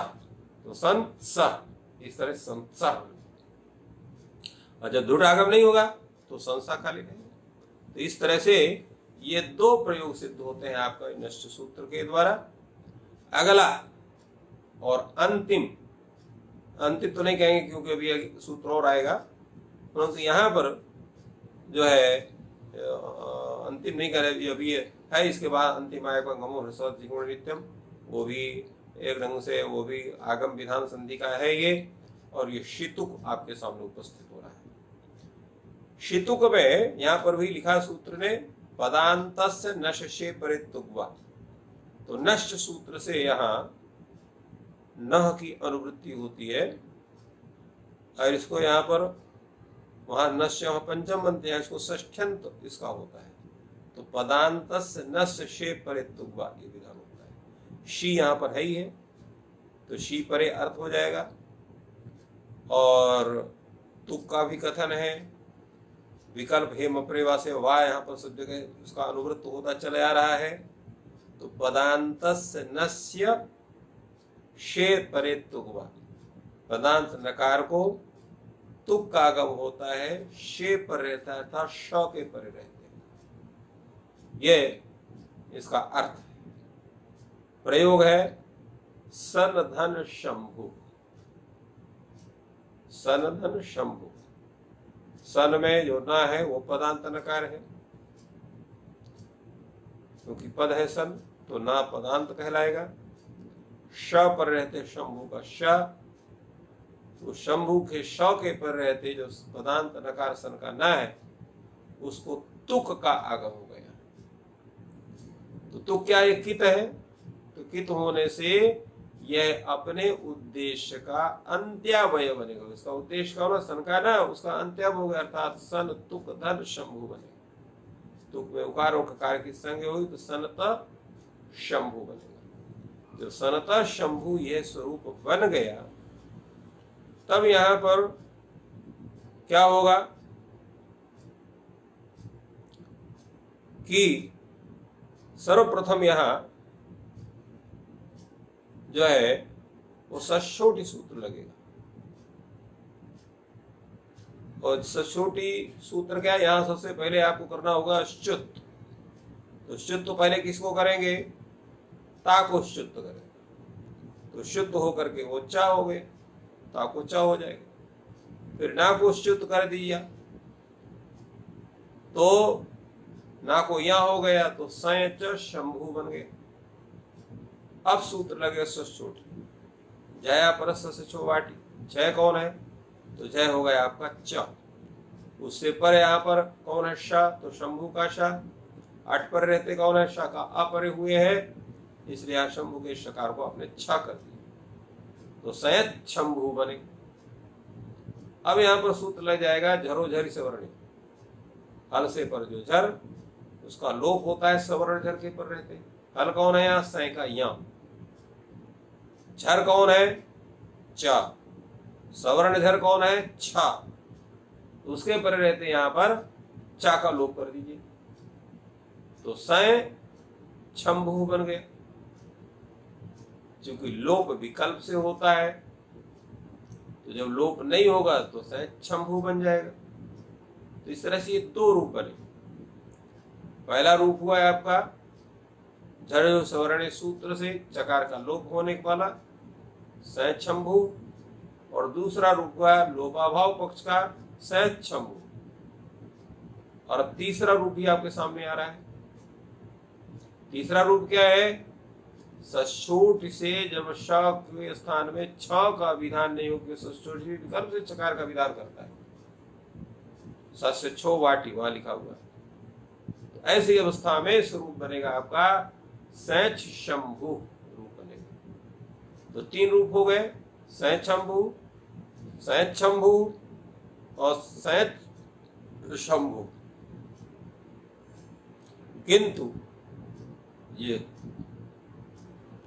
Speaker 2: तो सन सा, इस तरह संसा। और जब धुट आगम नहीं होगा तो संसा खाली रहेगा। तो इस तरह से ये दो प्रयोग सिद्ध होते हैं आपका नष्ट सूत्र के द्वारा। अगला और अंतिम, अंतिम तो नहीं कहेंगे क्योंकि अभी सूत्र और आएगा, परंतु यहाँ पर जो है अंतिम नहीं करे, अभी है, इसके बाद अंतिम आएगा गमो हृस्वत जिगुण नित्यम, वो भी एक ढंग से वो भी आगम विधान संधि का है ये। और ये शितुक आपके सामने उपस्थित हो रहा है। शितुक में यहाँ पर भी लिखा सूत्र ने पदांतस्य नश्य परितुग्वा, तो नश्य सूत्र से यहाँ नह की अनुवृत्ति होती है, और इसको यहाँ पर वहां नस्य वहां पंचम बनते हैं, इसको षष्ठ्यंत इसका होता है। तो पदांतस्य नस्य शे परे तुग्वा ये विधान होता है। शी यहाँ पर है ही है, तो शी परे अर्थ हो जाएगा। और तुक का भी कथन है, विकल्प हे मप्रेवा से वा यहाँ पर सब जगह उसका अनुवृत्त होता चला आ रहा है। तो पदांतस्य नस्य शे परे तुग्वा, पदांत नकार को तुक का आगम होता है, शे पर रहता है अर्थात श के परे रहते हैं। ये इसका अर्थ है। प्रयोग है सन धन शंभु। सन धन शंभु, सन में जो ना है वो पदांत नकार है, क्योंकि पद है सन, तो ना पदांत कहलाएगा। श पर रहते शंभु का श, तो शंभु के श के पर रहते जो पदांत नकार सन का ना है, उसको तुक का आगम हो गया। तो तुक क्या है? कित है। तो कित होने से यह अपने उद्देश्य का अंत्यावय बनेगा। इसका उद्देश्य का होना सन का ना, उसका अंत्यावय हो गया, अर्थात सन तुक धन शंभु बनेगा। तुक में उकार और ककार की संज्ञा हुई तो सनत शंभु बनेगा। जब सनत शंभु यह स्वरूप बन गया, तब यहां पर क्या होगा कि सर्वप्रथम यहां जो है वो सचोटी सूत्र लगेगा। और सचोटी सूत्र क्या है? यहां सबसे पहले आपको करना होगा श्चुत। तो श्चुत तो पहले किसको करेंगे? ता को श्चुत करेंगे। तो शुद्ध होकर के वो चा हो गए, ता को चा हो जाएगा। फिर ना को श्चुत कर दिया तो ना को यहां हो गया, तो संच शंभु बन गए। अब सूत्र लगे सचोटी, जया परस से छो वाटी। जय कौन है? तो जय हो गया आपका च। उससे पर यहाँ पर कौन है? शा, तो शंभु का शा। अट पर रहते कौन है? शा का अपरे हुए है, इसलिए यहाँ शंभु के शकार को आपने छा कर दिया, तो संयत शंभु बने। अब यहाँ पर सूत्र लग जाएगा झरो झरी सवर्णी। हल से पर जो झर, उसका लोप होता है सवर्ण झर के पर रहते। हल कौन है? यहाँ सै का या। झर कौन है? चा। सवर्ण झर कौन है? छा। उसके पर रहते यहाँ पर चा का लोप कर दीजिए, तो सै छंभु बन गए। क्योंकि लोप विकल्प से होता है, तो जब लोप नहीं होगा तो सै छंभु बन जाएगा। तो इस तरह से ये दो रूप बने। पहला रूप हुआ है आपका झर सवर्ण सूत्र से चकार का लोप होने वाला सै छंभु, और दूसरा रूप हुआ लोपाभाव पक्ष का सै छंभु, और तीसरा रूप भी आपके सामने आ रहा है। तीसरा रूप क्या है? सचोट से जब श के स्थान में छ का विधान नहीं हो, सचोट विकल्प से चकार का विधान करता है। सस्य छो वाटी वहां लिखा हुआ है। तो ऐसी अवस्था में स्वरूप बनेगा आपका सैच शंभु रूप बनेगा। तो तीन रूप हो गए, सैच शंभु, सैच शंभु और सैच शंभु। किंतु ये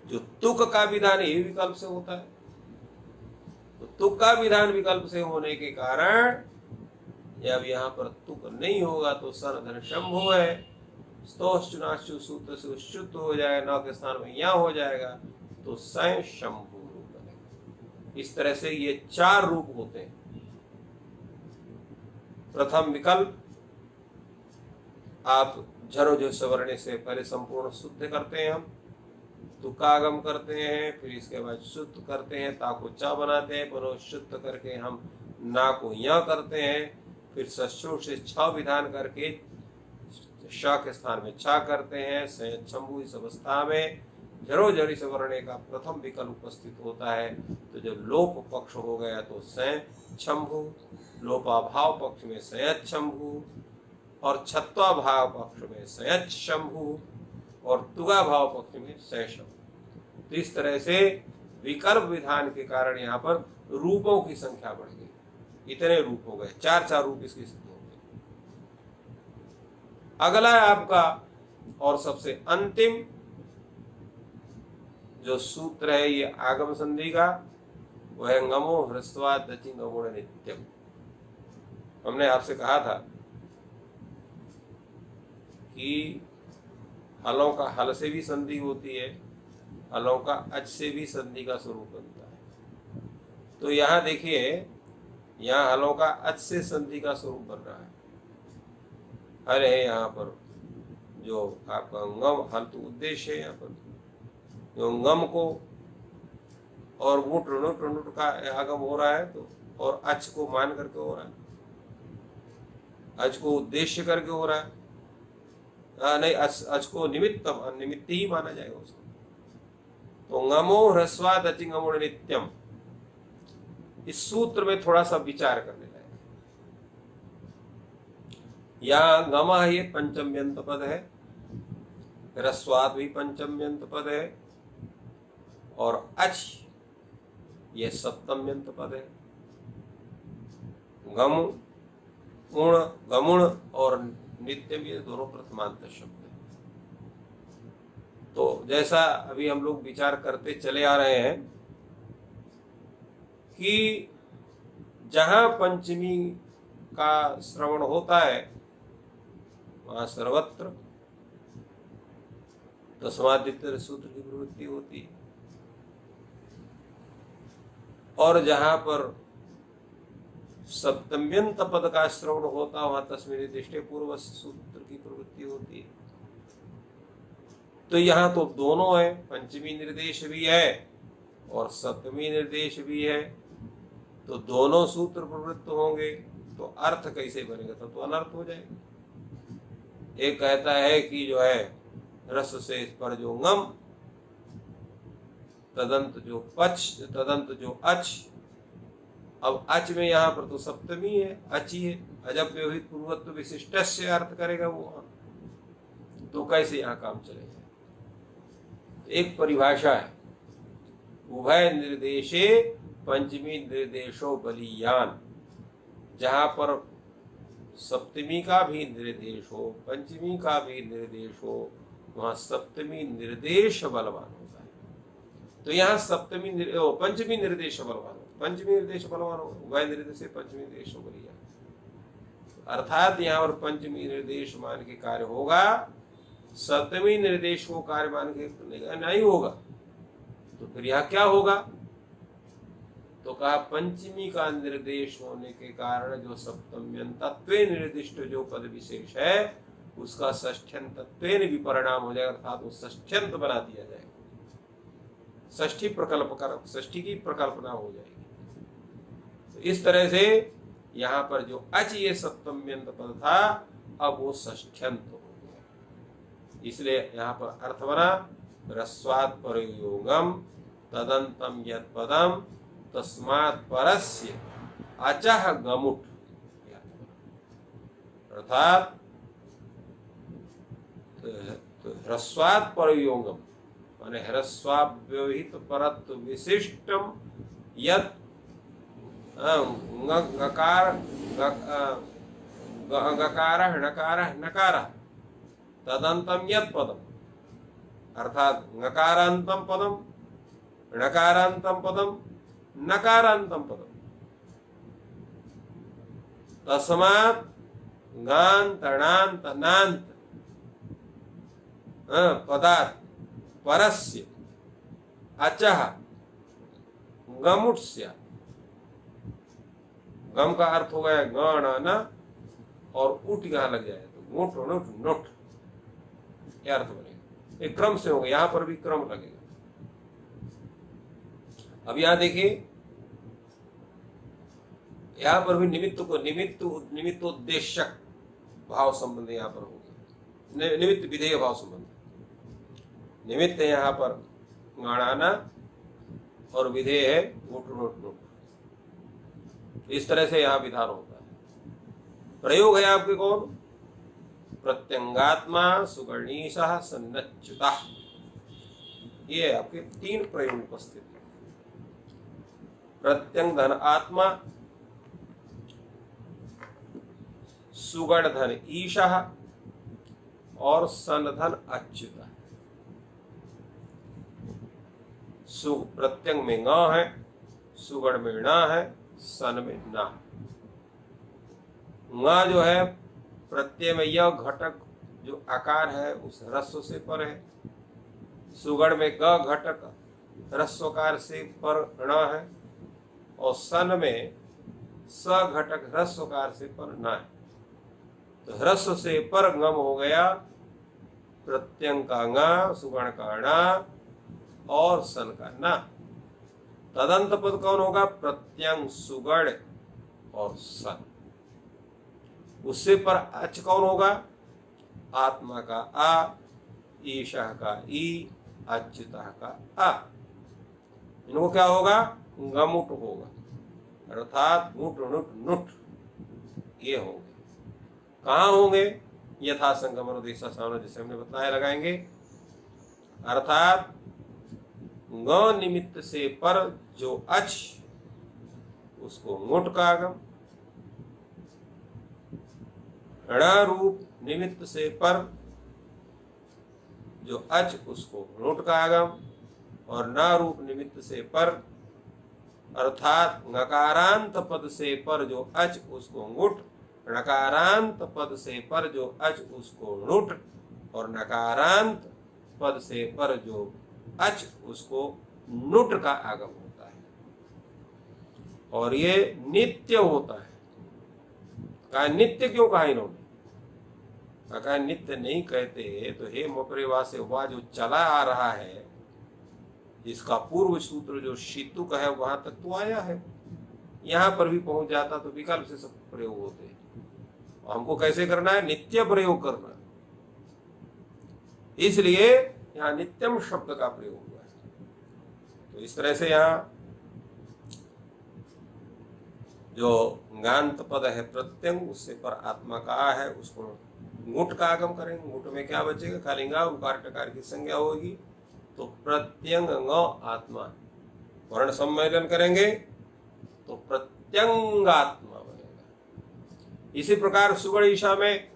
Speaker 2: जो तुक का विधान ये विकल्प से होता है, तो तुक का विधान विकल्प से होने के कारण जब यहाँ पर तुक नहीं होगा तो सन धन शंभु है, स्तोश्चुनाश्चु सूत्र से शुद्ध हो जाएगा, न के स्थान में यहाँ हो जाएगा, तो सै शंभु रूप बनेगा। इस तरह से ये चार रूप होते हैं। प्रथम विकल्प आप झरो जो सवर्ण से पहले संपूर्ण शुद्ध करते हैं, हम तुकागम करते हैं, फिर इसके बाद शुद्ध करते हैं, ता को चा बनाते हैं, पुनः शुद्ध करके हम ना को या करते हैं, फिर सचोट से छ विधान करके श के स्थान में छा करते हैं। शंभु इस अवस्था में झरो झरी सवर्ण का प्रथम विकल्प उपस्थित होता है। तो जब लोप पक्ष हो गया तो सै शंभु, लोपाभाव पक्ष में संयत शंभु, और छत्वा भाव पक्ष में संयत शंभु, और तुगा भाव पक्ष में सै शंभु। तो इस तरह से विकल्प विधान के कारण यहाँ पर रूपों की संख्या बढ़ गई। इतने रूप हो गए, चार चार रूप इसकी सिद्ध हो गए। अगला है आपका और सबसे अंतिम जो सूत्र है ये आगम संधि का, वह है ngमो ह्रस्वात् दचि ngमुण नित्यम। हमने आपसे कहा था कि हलों का हल से भी संधि होती है, हलों का अच से भी संधि का स्वरूप बनता है। तो यहाँ देखिए, यहाँ हलों का अच से संधि का स्वरूप बन रहा है। हल है यहाँ पर जो आपका ngम, हल तो उद्देश्य है यहाँ पर, जो ngम को और मुट नुट का आगम हो रहा है, तो और अच को मान करके हो रहा है, अच को उद्देश्य करके हो रहा है, नहीं अच को निमित्त ही माना जाएगा उसको। तो ngमो ह्रस्वात् दचि ngमुण नित्यम, इस सूत्र में थोड़ा सा विचार करने लायक। यहाँ ngम है ये पंचम्यंत पद है, ह्रस्वात् भी पंचम्यंत पद है, और अच ये सप्तम्यंत पद है। गमुण और नित्यम ये दोनों प्रथमांत शब्द है। तो जैसा अभी हम लोग विचार करते चले आ रहे हैं कि जहां पंचमी का श्रवण होता है वहां सर्वत्र दशमादित्य सूत्र की प्रवृत्ति होती है, और जहां पर सप्तम्यंत पद का श्रवण होता वहां तस्मै निर्दिष्टे पूर्व सूत्र की प्रवृत्ति होती है। तो यहाँ तो दोनों है, पंचमी निर्देश भी है और सप्तमी निर्देश भी है, तो दोनों सूत्र प्रवृत्त होंगे, तो अर्थ कैसे बनेगा? तो अनर्थ हो जाएगा। एक कहता है कि जो है रस से पर जो ngम, तदंत जो पच, तदंत जो अच, अब अच में यहाँ पर तो सप्तमी है, अची है, अजब व्यवहित पूर्वत्व विशिष्ट से अर्थ करेगा वो, तो कैसे यहाँ काम चलेगा? एक परिभाषा है, उभय निर्देशे पंचमी निर्देशो बलीयान, जहां पर सप्तमी का भी निर्देश हो, पंचमी का भी निर्देश हो, वहां सप्तमी निर्देश बलवान होता है। तो यहाँ पंचमी निर्देश बलवान हो, पंचमी निर्देश बलवान हो, उभय निर्देश पंचमी निर्देश बलियान, अर्थात यहाँ पर पंचमी निर्देश मान के कार्य होगा, सप्तमी निर्देश को कार्य मान के नहीं होगा। तो फिर यहाँ क्या होगा? तो कहा पंचमी का निर्देश होने के कारण जो सप्तम्यंतत्व निर्दिष्ट जो पद विशेष है उसका षष्ठ्यंतत्वेन भी परिणाम हो जाएगा, अर्थात वो षष्ठ्यंत बना दिया जाएगा, षष्ठी की प्रकल्पना हो जाएगी। तो इस तरह से यहाँ पर जो अच ये सप्तम्यंत पद था, अब वो षष्ठ्यंत हो गया। इसलिए यहाँ पर अर्थ बना ह्रस्वात् परयोगम तदंतम यत् पदम तस्मात् परस्य अचः गमुट, अर्थात ह्रस्वात् परयोगम माने ह्रस्वाव्यवहित परत्व विशिष्टम यत् गकारः णकारः नकारः तदंतम यत् पदम, अर्थात ङकारांतम पदम णकारांतम पदम नकारांतम पदम तस्मात् गांत णांत नांत पदात् परस्य अचः गमुट स्यात्। गम का अर्थ हो गया गण न, और उठ यहां लग जाए तो मुठ नुठ नुठ, यह अर्थ बनेगा। एक क्रम से होगा, यहां पर भी क्रम लगेगा। अब यहां देखिए, यहां पर भी निमित्तोद्देशक भाव संबंध यहां पर होगा, निमित्त विधेय भाव संबंध। निमित्त है यहां पर गाणाना और विधेय है मुठ नुठ नुठ। इस तरह से यहां विधान होता है। प्रयोग है आपके कौन? प्रत्यंगात्मा सुगणीशः सन्नच्युतः, ये आपके तीन प्रयोग उपस्थित है। प्रत्यंग धन आत्मा सुगण धन ईशः और सन धन अच्युत। सु प्रत्यंग में ङ है, सुगण में ण है, सन में न। ङ जो है प्रत्यय में यह घटक जो आकार है उस ह्रस्व से पर है। सुगण में ग घटक ह्रस्वकार से पर ण है और सन में स घटक ह्रस्वकार से पर न है। तो ह्रस्व से पर गम हो गया, प्रत्यंग का ङ, सुगण का ण और सन का न। तदंत पद कौन होगा? प्रत्यंग, सुगण और सन। उससे पर अच कौन होगा? आत्मा का आ, ईशः का ई, अच्युतः का आ। इनको क्या होगा? गमुट होगा, अर्थात मुट नुट नुट ये होंगे। कहाँ होंगे? यथा संगम अनुदेशा सामने, जैसे हमने बताया, लगाएंगे। अर्थात ग निमित्त से पर जो अच उसको मुट का आगम, ण रूप निमित्त से पर जो अच उसको नुट का आगम, और न रूप निमित्त से पर अर्थात नकारांत पद से पर जो अच उसको ङुट, नकारांत पद से पर जो अच उसको णुट, और नकारांत पद से पर जो अच उसको नुट का आगम होता है। और ये नित्य होता है। कहा नित्य क्यों कहा इन्होंने? कहा नित्य नहीं कहते तो हे मपरेवा से हुआ जो चला आ रहा है, इसका पूर्व सूत्र जो शीतु का है वहां तक तो आया है, यहां पर भी पहुंच जाता तो विकल्प से सब प्रयोग होते हैं। हमको कैसे करना है? नित्य प्रयोग करना। इसलिए यहां नित्यम शब्द का प्रयोग हुआ है। तो इस तरह से यहां जो गांत पद है प्रत्यंग, उससे पर आत्मा का आ है, उसको ङुट का आगम करेंगे। ङुट में क्या बचेगा? खाली गा, उकार टकार की संज्ञा होगी, तो प्रत्यंग ङ आत्मा। वर्ण सम्मेलन करेंगे तो प्रत्यंगात्मा बनेगा। इसी प्रकार सुगण ईशा में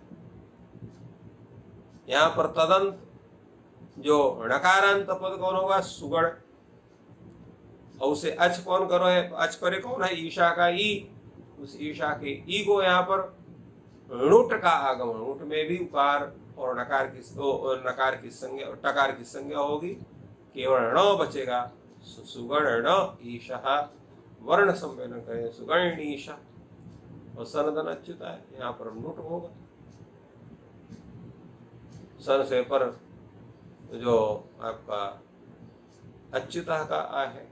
Speaker 2: यहां पर तदंत जो णकारांत पद कौन होगा? सुगण। और उसे अच कौन करो है? अच परे कौन है? ईशा का ई। उस ईशा के ई को यहाँ पर णुट का आगमन, णुट में भी उकार और नकार की संज्ञा और टकार की संज्ञा होगी, केवल ण बचेगा। सुगण ण ईशा, वर्ण सम्मेलन करें सुगण ईशा, और सनदन अच्युता है, यहाँ पर नुट होगा। सन से पर जो आपका अच्युता का आ है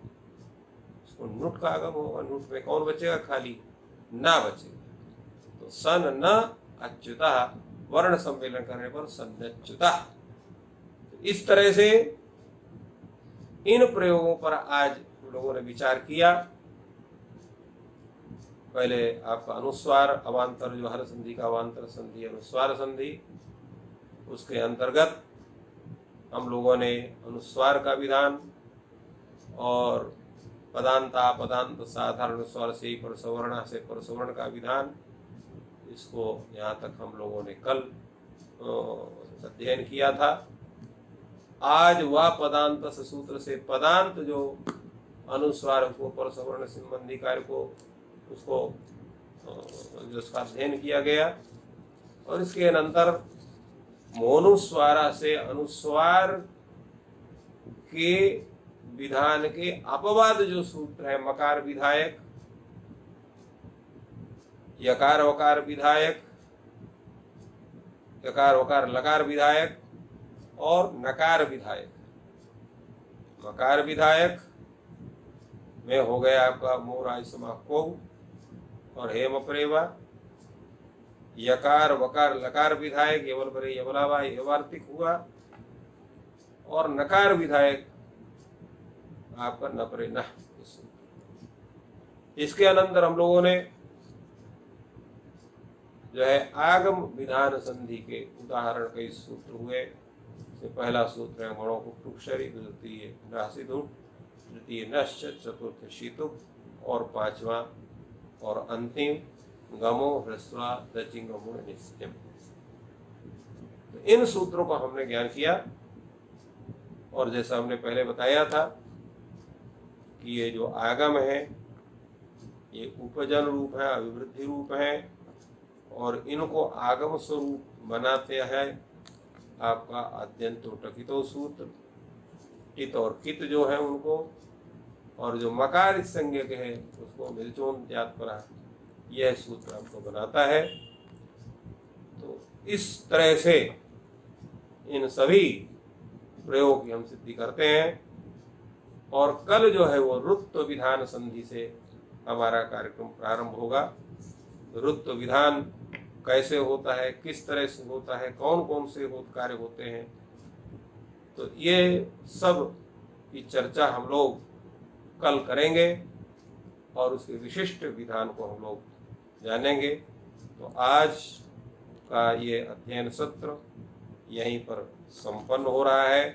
Speaker 2: उसको नुट का आगम होगा। नुट में कौन बचेगा? खाली ना बचेगा। तो सन न अच्युता, वर्ण सम्मेलन करने पर सन्नच्युता। इस तरह से इन प्रयोगों पर आज हम लोगों ने विचार किया। पहले आपका अनुस्वार अवांतर, जो हर संधि का अवांतर संधि अनुस्वार संधि, उसके अंतर्गत हम लोगों ने अनुस्वार का विधान और पदांत अपदांत साधारण स्वर से परसवर्ण से परसवर्ण का विधान, इसको यहाँ तक हम लोगों ने कल अध्ययन किया था। आज वह पदांत सूत्र से पदांत जो अनुस्वार को परसवर्ण संबंधी कार्य को उसको जो उसका अध्ययन किया गया, और इसके अनंतर मोनुस्वारा से अनुस्वार के विधान के अपवाद जो सूत्र है, मकार विधायक, यकार वकार विधायक, यकार वकार लकार विधायक और नकार विधायक। मकार विधायक में हो गया आपका मोर आयसमा को और हेम प्रेवा। यकार वकार लकार विधायक यवल बरे यवलावा यवार्तिक हुआ, और नकार विधायक आपका नपरे न। इसके अनंतर हम लोगों ने जो है आगम विधान संधि के उदाहरण कई सूत्र हुए। पहला सूत्र है गणों को टुक्षरी, द्वितीय नासिदुट, तृतीय नश्च, चतुर्थ शीतुक, और पांचवा और अंतिम गमो ह्रस्वा दचिंगमो निश्चयम। तो इन सूत्रों को हमने ज्ञान किया, और जैसा हमने पहले बताया था कि ये जो आगम है ये उपजन रूप है, अभिवृद्धि रूप है, और इनको आगम स्वरूप बनाते हैं आपका अद्यंतो टकितो सूत्र। टित और कित जो है उनको, और जो मकार संज्ञक है उसको मिलचोन जात परा, यह सूत्र हमको बनाता है। तो इस तरह से इन सभी प्रयोग की हम सिद्धि करते हैं, और कल जो है वो रुत्व विधान संधि से हमारा कार्यक्रम प्रारंभ होगा। रुत्व विधान कैसे होता है, किस तरह से होता है, कौन कौन से कार्य होते हैं, तो ये सब की चर्चा हम लोग कल करेंगे, और उसके विशिष्ट विधान को हम लोग जानेंगे। तो आज का ये अध्ययन सत्र यहीं पर संपन्न हो रहा है।